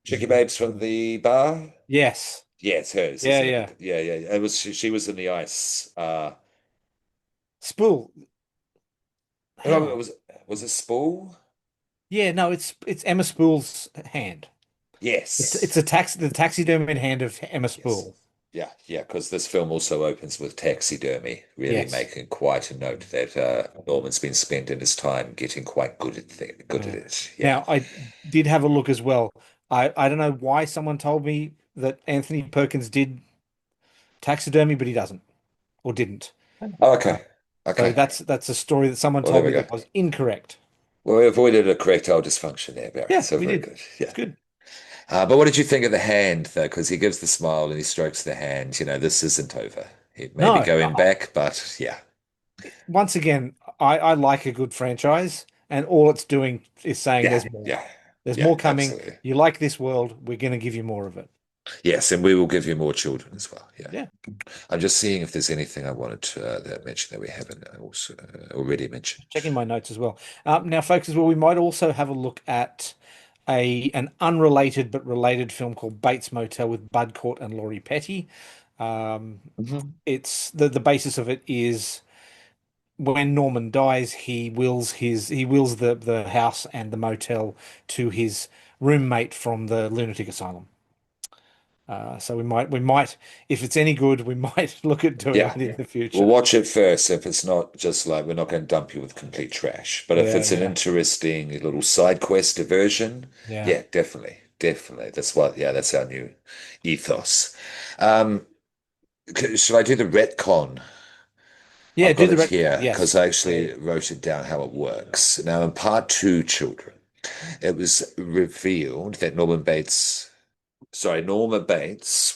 Chicky Babes from the bar? yes. Yeah, it's hers, Yeah, isn't it? yeah. Yeah, yeah. It was she was in the ice. Spool. Hang Oh, on. was it Spool? Yeah, no, it's Emma Spool's hand. It's Yes. a the taxidermy hand of Emma Yes. Spool. Yeah, yeah, because this film also opens with taxidermy, really Yes. making quite a note that Norman's been spending his time getting quite good at Yeah. it. Yeah. Now I did have a look as well. I don't know why someone told me that Anthony Perkins did taxidermy, but he doesn't or didn't. Oh, Uh, okay. so Okay. that's a story that someone Well, there told we me go. that was incorrect. Well, we avoided a correctile dysfunction there, Barry. Yeah, So we very did. good. It's Yeah. good. But what did you think of the hand, though? Because he gives the smile and he strokes the hand. This isn't over. It may be No, going back, but yeah, once again, I like a good franchise, and all it's doing is saying yeah, there's more. yeah, There's yeah, more coming. absolutely. You like this world, we're going to give you more of it. Yes, and we will give you more children as well. Yeah. Yeah, I'm just seeing if there's anything I wanted to that mention that we haven't also already mentioned. checking my notes as well. Now, folks, as well, we might also have a look at an unrelated but related film called Bates Motel with Bud Cort and Laurie Petty. Um, Mhm. it's the basis of it is when Norman dies, he wills the house and the motel to his roommate from the lunatic asylum. So we might if it's any good, we might look at doing Yeah, it in the we'll future. watch it first. If it's not just like we're not going to dump you with complete trash, but if Yeah, it's an yeah, interesting little side quest diversion, yeah, yeah, definitely, definitely. Yeah, that's our new ethos. Um, should I do the retcon? yeah. I've Do got the it retcon. here because Yes. I Yeah, actually wrote it down how it works. Now, in part two, children, it was revealed that Norma Bates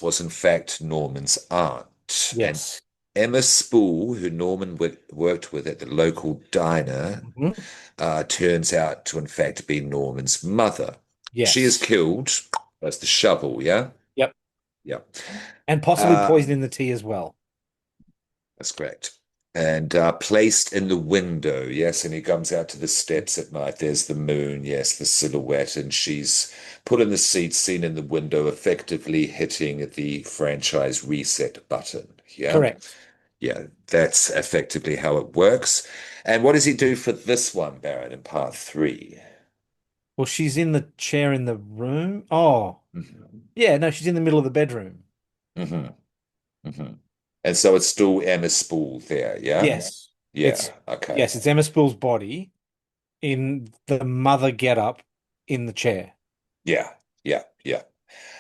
was in fact Norman's aunt, and yes. Emma Spool, who Norman worked with at the local diner, Mhm. turns out to in fact be Norman's mother. She is Yes. killed. That's the shovel, yeah? Yep. Yeah. And possibly Uh, poison in the tea as well. That's correct. And placed in the window, yes, and he comes out to the steps at night. There's the moon, yes, the silhouette, and she's put in the seat, seen in the window, effectively hitting the franchise reset button. Yeah. Correct. Yeah, that's effectively how it works. And what does he do for this one, Baron, in part three? Well, she's in the chair in the room. Oh, Hmm. yeah, no, she's in the middle of the bedroom. Hmm. Hmm. And so it's still Emma Spool there, yeah? Yes. It's Yeah, okay. yes, it's Emma Spool's body in the mother getup in the chair. Yeah, yeah, yeah.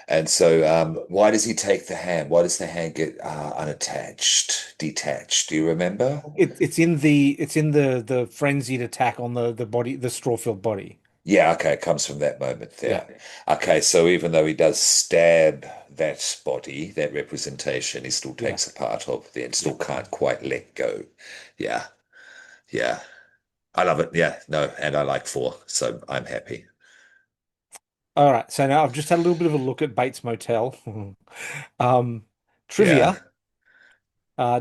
And so why does he take the hand? Why does the hand get unattached, detached? Do you remember? It's in the frenzied attack on the body, the straw-filled body. Yeah, okay, it comes from that moment Yeah. there. Okay, so even though he does stab that body, that representation, he still Yeah. takes a part of it and Yeah. still can't quite let go. Yeah, yeah. I love it. Yeah, no, and I like four, so I'm happy. All right. So now I've just had a little bit of a look at Bates Motel. Um, Yeah. trivia.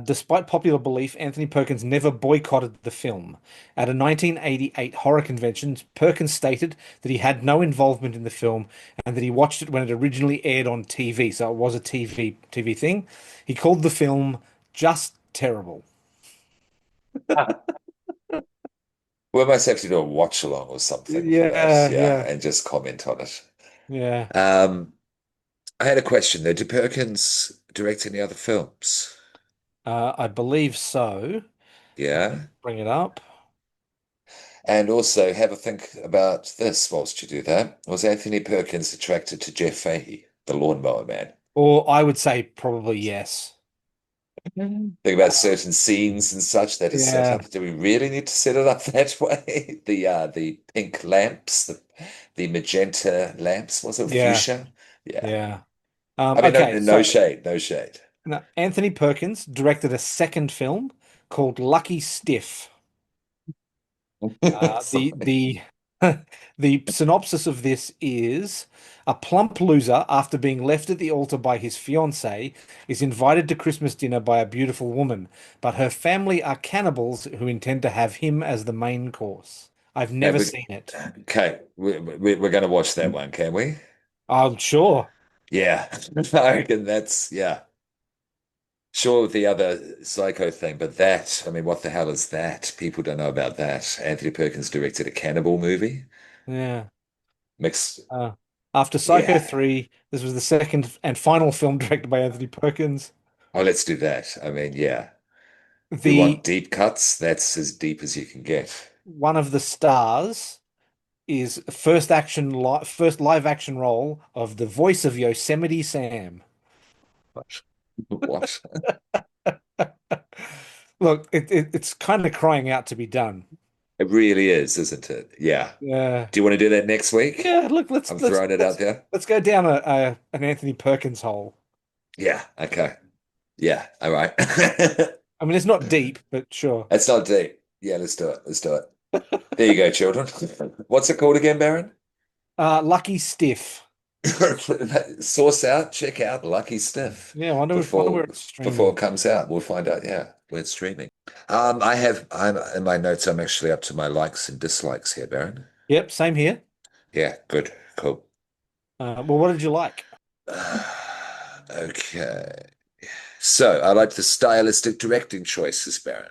Despite popular belief, Anthony Perkins never boycotted the film. At a 1988 horror convention, Perkins stated that he had no involvement in the film and that he watched it when it originally aired on TV. So it was a TV thing. He called the film just terrible. We must have to do a watch along or something for that. Yeah, Yeah, yeah, and just comment on it. yeah. Um, I had a question though. Did Perkins direct any other films? I believe so. Let me Yeah. bring it up. And also have a think about this whilst you do that. Was Anthony Perkins attracted to Jeff Fahey, the lawnmower man? Or I would say probably yes. Think about certain scenes and such that is set Yeah, up. Do we really need to set it up that way? The pink lamps, the magenta lamps, was it yeah, fuchsia? Yeah. yeah. I mean, no, Okay, no so shade, no shade. now, Anthony Perkins directed a second film called Lucky Stiff. The Sorry. the the synopsis of this is a plump loser, after being left at the altar by his fiancée, is invited to Christmas dinner by a beautiful woman, but her family are cannibals who intend to have him as the main course. I've Okay, never seen it. okay, we're going to watch that one, can we? I'm sure. Yeah, I reckon that's yeah. Sure, with the other Psycho thing, but that, I mean, what the hell is that? People don't know about that. Anthony Perkins directed a cannibal movie. Yeah. Mixed, Uh, After Psycho yeah. 3, this was the second and final film directed by Anthony Perkins. Oh, let's do that. I mean, yeah. We want The deep cuts. That's as deep as you can get. one of the stars is first live action role of the voice of Yosemite Sam. What? What? Look, it's kind of crying out to be done. It really is, isn't it? Yeah. Yeah. Do you want to do that next week? Yeah, look, let's I'm let's throwing it out let's there. let's go down an Anthony Perkins hole. Yeah. Okay. Yeah. All right. I mean, it's not deep, but sure. It's not deep. Yeah, let's do it. Let's do it. There you go, children. What's it called again, Baron? Lucky Stiff. Source out, check out Lucky Stiff Yeah, wonder where before it's before it streaming. comes out. We'll find out, yeah, where it's streaming. I'm in my notes, I'm actually up to my likes and dislikes here, Baron. Yep, same here. Yeah, good, cool. Well, what did you like? Okay. So I like the stylistic directing choices, Baron.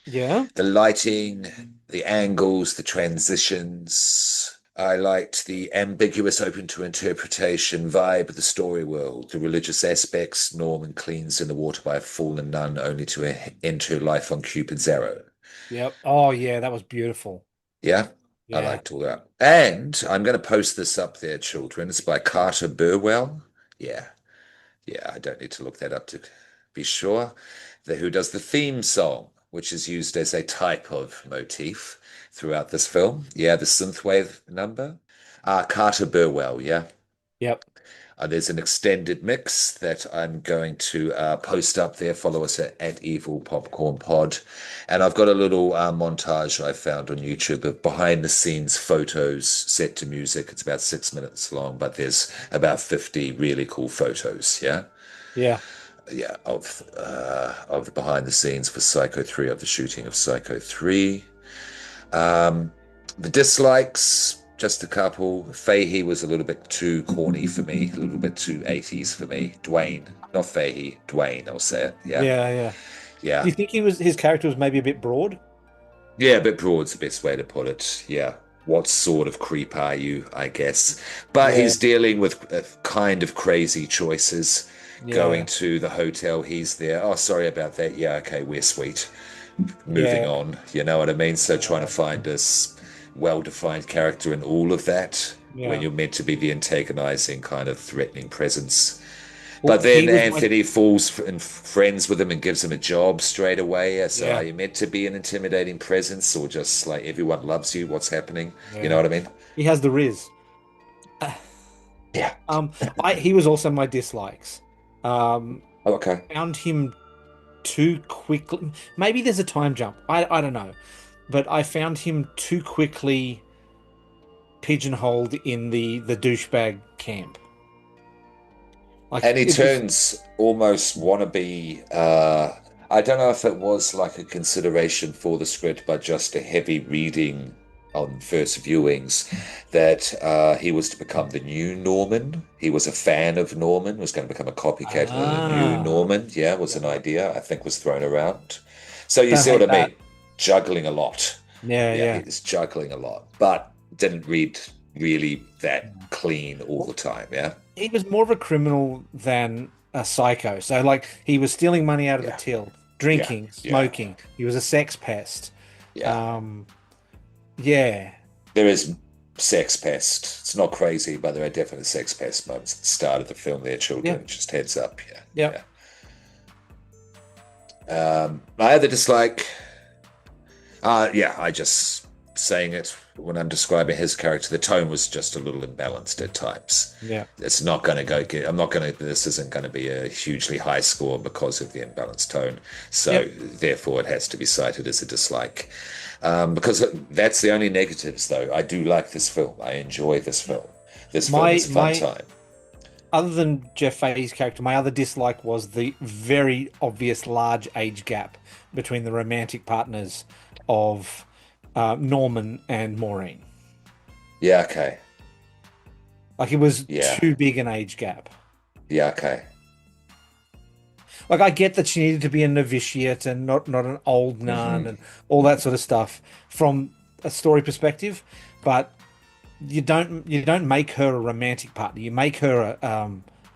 Yeah, The lighting, the angles, the transitions. I liked the ambiguous, open to interpretation vibe of the story world, the religious aspects. Norman cleans in the water by a fallen nun only to enter life on Cupid's arrow. yep. Oh, yeah, that was beautiful. Yeah, I Yeah, liked all that. And I'm going to post this up there, children. It's by Carter Burwell. Yeah, yeah, I don't need to look that up to be sure. Who does the theme song, which is used as a type of motif throughout this film. Yeah, the synthwave number. Carter Burwell, yeah. yep, There's an extended mix that I'm going to post up there. Follow us at Evil Popcorn Pod. And I've got a little montage I found on YouTube of behind the scenes photos set to music. It's about 6 minutes long, but there's about 50 really cool photos. Yeah. yeah, Yeah. Of the behind the scenes for Psycho 3, of the shooting of Psycho 3. Um, the dislikes, just a couple. Fahey was a little bit too corny for me, a little bit too 80s for me. Dwayne, not Fahey, Dwayne, I'll say it. Yeah. yeah, yeah. Do you Yeah. think his character was maybe a bit broad? Yeah, a bit broad's the best way to put it. Yeah. What sort of creep are you, I guess? But Yeah, he's dealing with kind of crazy choices. Going yeah, to the hotel, he's there. Oh, sorry about that. Yeah, okay, we're sweet. Moving yeah, on. You know what I mean? So trying to yeah, find this well-defined character in all of that when yeah. you're meant to be the antagonizing kind of threatening presence. Well, But he then was my Anthony falls and friends with him and gives him a job straight away. So are yeah, you meant to be an intimidating presence or just like everyone loves you? What's happening? You know yeah. what I mean? He has the Riz. Yeah. Um, I he was also my dislikes. Um, Oh, okay. Found him too quickly. Maybe there's a time jump. I don't know, but I found him too quickly pigeonholed in the douchebag camp. Like And he it was. turns almost wannabe. I don't know if it was like a consideration for the script, but just a heavy reading on first viewings that he was to become the new Norman. He was a fan of Norman, was going to become a copycat of the new Ah, Norman. Yeah, was an yeah. idea I think was thrown around. So you Don't see what hate I that. mean? Juggling a lot. Yeah, Yeah, yeah. he's juggling a lot, but didn't read really that Yeah. clean all the Well, time. Yeah, he was more of a criminal than a psycho. So, like, he was stealing money out of the yeah, till, yeah, drinking, yeah. smoking. He was a sex pest. Yeah, Um, yeah, there is sex pest. It's not crazy, but there are definitely sex pest moments at the start of the film. They're yeah, children, just heads up. Yeah, yeah. yeah. My other dislike, yeah, I just saying it when I'm describing his character, the tone was just a little imbalanced at times. Yeah. It's not going to go get, I'm not going to, this isn't going to be a hugely high score because of the imbalanced tone. So Yep. therefore it has to be cited as a dislike. Because that's the only negatives, though. I do like this film. I enjoy this film. This film My is a fun my time. other than Jeff Fahey's character, my other dislike was the very obvious large age gap between the romantic partners of Norman and Maureen. Yeah, okay. Like it was Yeah, too big an age gap. yeah, okay. Like I get that she needed to be a novitiate and not an old nun Hmm. and all that sort of stuff from a story perspective, but you don't make her a romantic partner. You make her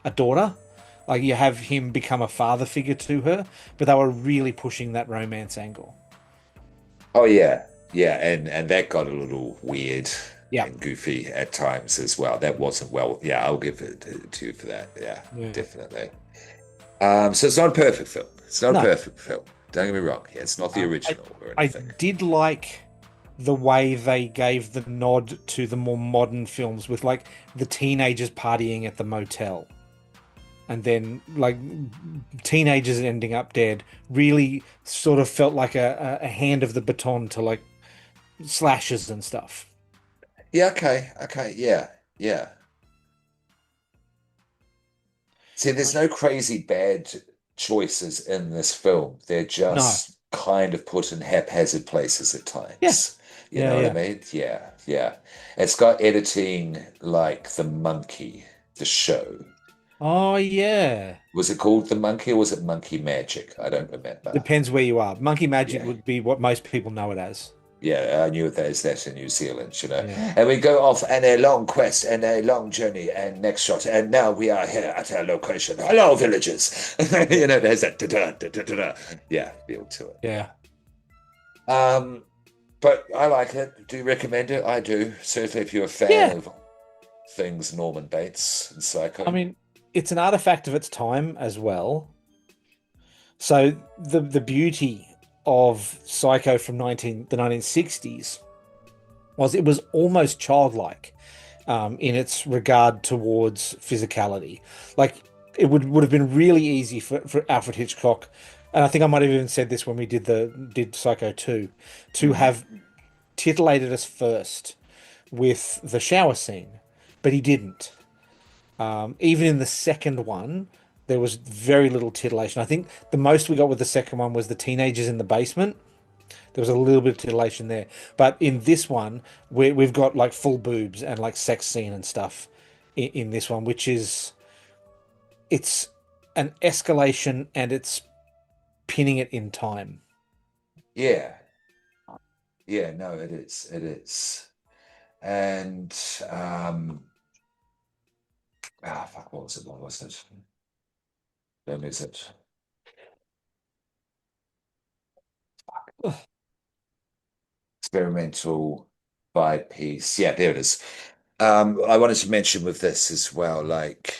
a daughter. Like you have him become a father figure to her, but they were really pushing that romance angle. Oh, yeah, yeah, and that got a little weird Yeah. and goofy at times as well. That wasn't well. Yeah, I'll give it to you for that. Yeah, Yeah. definitely. So it's not a perfect film. It's not a No. perfect film. Don't get me wrong. Yeah, it's not the Um, I original or I anything. did like the way they gave the nod to the more modern films with like the teenagers partying at the motel and then like teenagers ending up dead really sort of felt like a hand of the baton to like slashes and stuff. Yeah, okay, okay, yeah, yeah. See, there's no crazy bad choices in this film. They're No. just kind of put in haphazard places at Yeah. times. You Yeah, know what I yeah. mean? Yeah, yeah. It's got editing like The Monkey, the show. Oh yeah. Was it called The Monkey or was it Monkey Magic? I don't remember. Depends where you are. Monkey Magic Yeah, would be what most people know it as. yeah, I knew there's that in New Zealand, you know. Yeah. And we go off on a long quest and a long journey, and next shot, and now we are here at our location. Hello, villagers. You know, there's that da-da, da-da-da-da. Yeah, feel to it. Yeah. Yeah. Um, but I like it. Do you recommend it? I do. Certainly if you're a fan Yeah. of things Norman Bates and I Psycho. mean, it's an artifact of its time as well. So the beauty of Psycho from 1960s was it was almost childlike in its regard towards physicality. Like it would have been really easy for Alfred Hitchcock, and I think I might have even said this when we did Psycho 2, to Mm. have titillated us first with the shower scene, but he didn't. Even in the second one, there was very little titillation. I think the most we got with the second one was the teenagers in the basement. There was a little bit of titillation there, but in this one, we've got like full boobs and like sex scene and stuff in this one, which is it's an escalation and it's pinning it in time. Yeah. Yeah, no, it is. It is. And fuck, what was it? What was it? Don't lose it. Experimental vibe piece. Yeah, there it is. I wanted to mention with this as well, like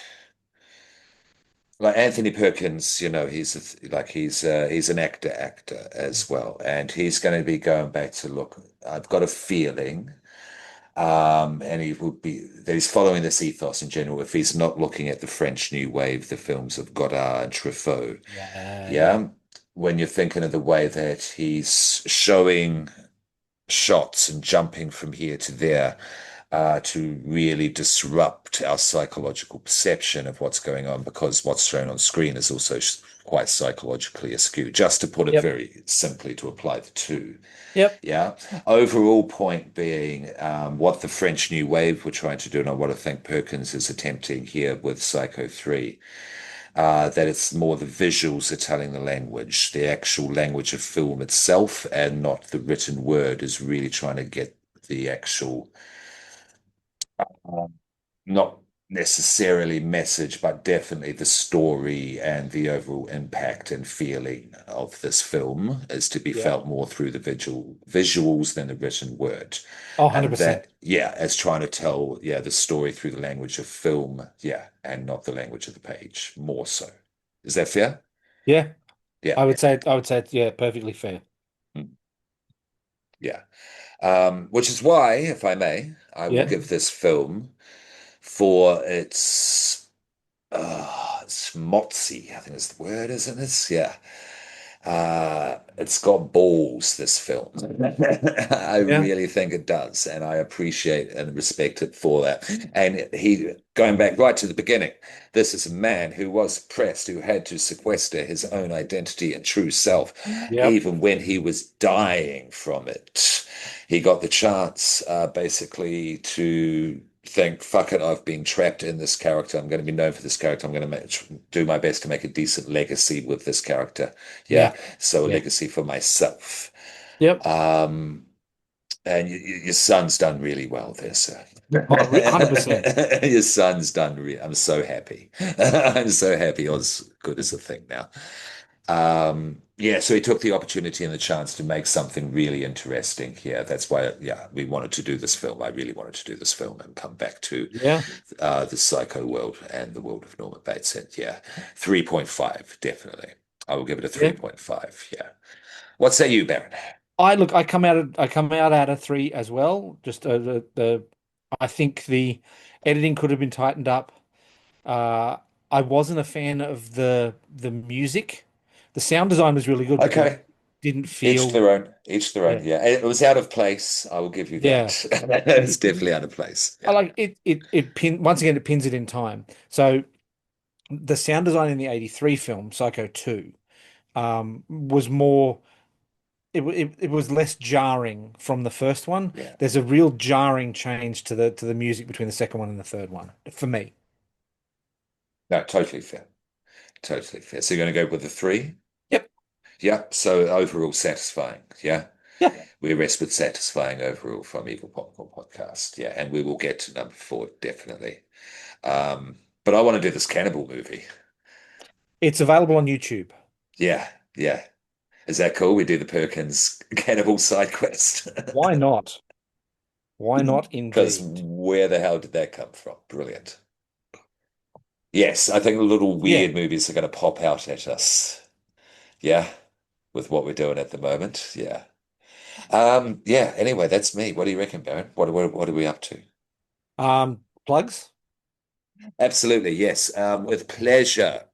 Anthony Perkins, he's an actor as well, and he's going to be going back to look. I've got a feeling, and he would be that he's following this ethos in general. If he's not looking at the French New Wave, the films of Godard and Truffaut, Yeah, yeah. yeah, when you're thinking of the way that he's showing shots and jumping from here to there to really disrupt our psychological perception of what's going on because what's shown on screen is also quite psychologically askew. Just to put it Yep. very simply, to apply the two. Yep. Yeah. Overall point being what the French New Wave were trying to do, and what I think Perkins is attempting here with Psycho 3, that it's more the visuals are telling the language, the actual language of film itself, and not the written word is really trying to get the actual, um, not necessarily message, but definitely the story and the overall impact and feeling of this film is to be Yeah. felt more through the visuals than the written word. Oh, And 100%. that, yeah, as trying to tell, yeah, the story through the language of film, yeah, and not the language of the page, more so. Is that fair? Yeah. Yeah, I would say it's, yeah, perfectly fair. mm, yeah. Which is why, if I may, I will Yeah. give this film for it's motsy, I think is the word, isn't it? Yeah. It's got balls, this film. I Yeah. really think it does, and I appreciate and respect it for that. And he, going back right to the beginning, this is a man who was oppressed, who had to sequester his own identity and true self, Yep. even when he was dying from it. He got the chance, basically, to think, fuck it, I've been trapped in this character. I'm going to be known for this character. I'm going to do my best to make a decent legacy with this character. Yeah. Yeah. So a Yeah. legacy for myself. Yep. Um, and your son's done really well there, sir. Oh, 100%. Your son's done I'm so happy. I'm so happy Oz good as a thing now. Yeah, so he took the opportunity and the chance to make something really interesting here. That's why, yeah, we wanted to do this film. I really wanted to do this film and come back to Yeah. the Psycho world and the world of Norman Bates. And yeah, 3.5, definitely. I will give it a Yeah. 3.5. Yeah. What say you, Baron? I come out at a three as well. Just I think the editing could have been tightened up. Uh, I wasn't a fan of the music. The sound design was really good, but the Okay. music didn't Each feel. their own. Each their own. Yeah. Yeah. It was out of place. I will give you Yeah. that. It's definitely out of place. I Yeah. like it. It pin once again. It pins it in time. So the sound design in the '83 film Psycho 2 was more. It was less jarring from the first one. Yeah. There's a real jarring change to the music between the second one and the third one for me. No, totally fair. Totally fair. So you're going to go with the three? Yep. Yeah. So overall satisfying. Yeah. Yeah. We rest with satisfying overall from Evil Popcorn Podcast. Yeah. And we will get to number four, definitely. But I want to do this cannibal movie. It's available on YouTube. Yeah. Yeah. Is that cool? We do the Perkins cannibal side quest. Why not? Why not Because indeed? where the hell did that come from? Brilliant. Yes, I think little Yeah. weird movies are going to pop out at us. Yeah, with what we're doing at the moment. Yeah. Yeah, anyway, that's me. What do you reckon, Baron? What are we up to? Plugs? Absolutely, yes. With pleasure.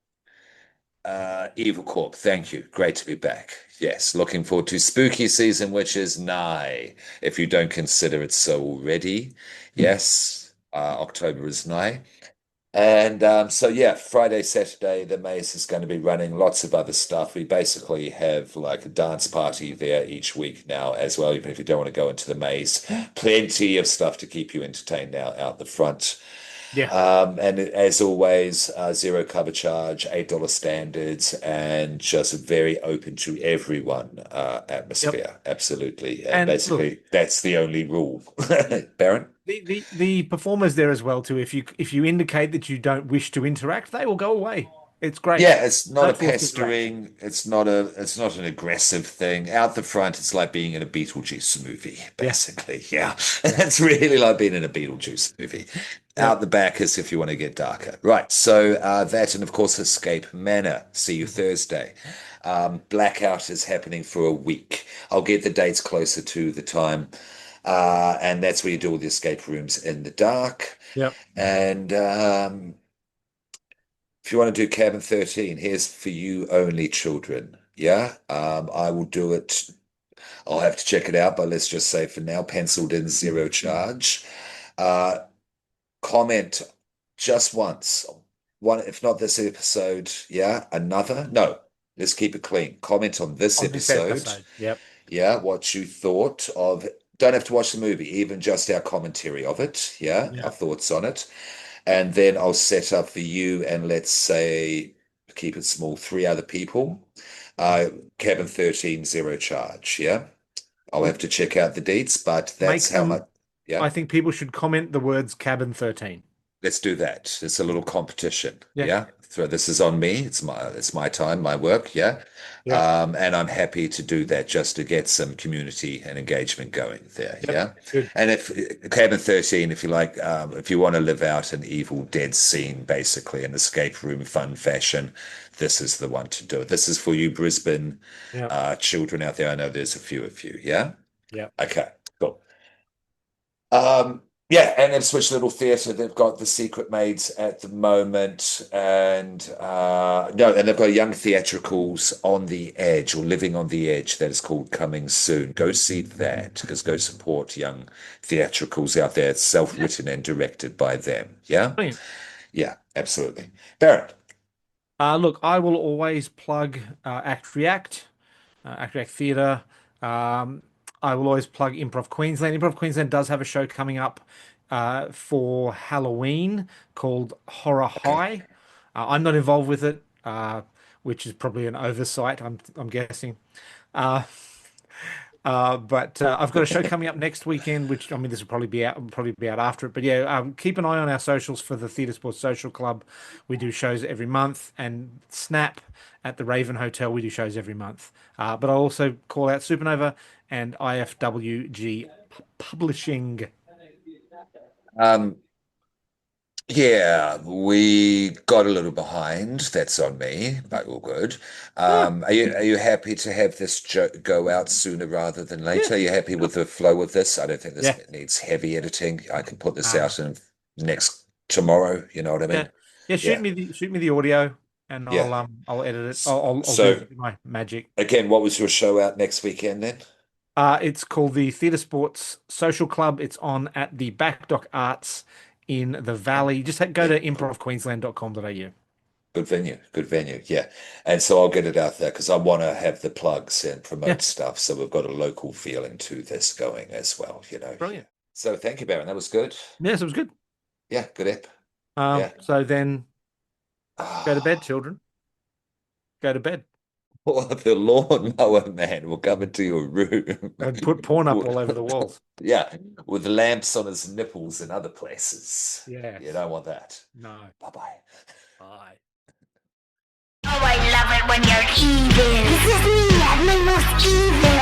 Evil Corp, thank you. Great to be back. Yes, looking forward to spooky season, which is nigh, if you don't consider it so already. Yes, October is nigh. And so, yeah, Friday, Saturday, the maze is going to be running lots of other stuff. We basically have like a dance party there each week now as well, even if you don't want to go into the maze. Plenty of stuff to keep you entertained now out the front. Yeah. And as always, zero cover charge, $8 standards, and just very open to everyone Yep. atmosphere. Absolutely. And And look, basically, that's the only rule. Baron? the performers there as well too. If you indicate that you don't wish to interact, they will go away. It's great. Yeah, it's not a No forced interaction. pestering. It's not an aggressive thing. Out the front, it's like being in a Beetlejuice movie, Yeah. basically. Yeah, Yeah. it's really like being in a Beetlejuice movie. Yep. Out the back is if you want to get darker. Right. So that and of course Escape Manor. See you Mhm. Thursday. Blackout is happening for a week. I'll get the dates closer to the time, and that's where you do all the escape rooms in the dark. Yep. And if you want to do Cabin 13, here's for you only, children. Yeah, I will do it. I'll have to check it out, but let's just say for now, penciled in zero charge. Uh, Comment just once. One, if not this episode, yeah, another. No, let's keep it clean. Comment on this On this episode. episode. Yep. Yeah, what you thought of. Don't have to watch the movie, even just our commentary of it. Yeah, our Yep. thoughts on it. And then I'll set up for you and let's say, keep it small, three other people. Uh, Cabin 13, zero charge. Yeah. I'll have Look, to check out the deets, but that's make how much. them. Yeah. I think people should comment the words cabin 13. Let's do that. It's a little competition. Yeah. Yeah. So this is on me. It's my time, my work. Yeah. Yep. And I'm happy to do that just to get some community and engagement going there. Yep. Yeah. Good. And if Cabin 13, if you like, if you want to live out an Evil Dead scene, basically an escape room fun fashion, this is the one to do it. This is for you, Brisbane Yep. children out there. I know there's a few of you. Yeah. Yep. Okay. Cool. Yeah, and Ipswich Little Theatre, they've got the Secret Maids at the moment, and no, and they've got young theatricals on the edge or living on the edge that is called Coming Soon. Go see that because go support young theatricals out there. It's Yeah. self-written and directed by them. Yeah, Brilliant. yeah, absolutely. Barrett. Look, I will always plug Act React. Act React Theatre. Um, I will always plug Improv Queensland. Improv Queensland does have a show coming up for Halloween called Horror Okay. High. I'm not involved with it, which is probably an oversight, I'm guessing. Uh, but I've got a show coming up next weekend, which I mean, this will probably be out after it. But yeah, keep an eye on our socials for the Theatre Sports Social Club. We do shows every month, and Snap at the Raven Hotel, we do shows every month. But I'll also call out Supernova and IFWG Publishing. Um, Yeah, we got a little behind. That's on me, but all good. Yeah, Are you happy to have this go out sooner rather than yeah, later? Are you happy sure. with the flow of this? I don't think this Yeah. needs heavy editing. I can put this Uh, out in next tomorrow. You know what I yeah, mean? yeah. Yeah, Shoot me the audio, and yeah. I'll edit it. S- I'll do So my magic. again, what was your show out next weekend then? It's called the Theatre Sports Social Club. It's on at the Back Dock Arts in the Valley. Just go Yeah, to cool. improvqueensland.com.au. Good venue, good venue. Yeah. And so I'll get it out there because I want to have the plugs and Yeah, promote stuff. So we've got a local feeling to this going as well, you know. Yeah. brilliant. So thank you, Baron. That was good. Yes, it was good. Yeah, good ep. Yeah. So then go to bed, Ah, children. Go to bed. or the lawnmower man will come into your room. And put porn up all over the walls. Yeah, with lamps on his nipples and other places. You Yes. don't want that. No. Bye-bye. Bye. Oh, I love it when you're evil. This is me at my most evil.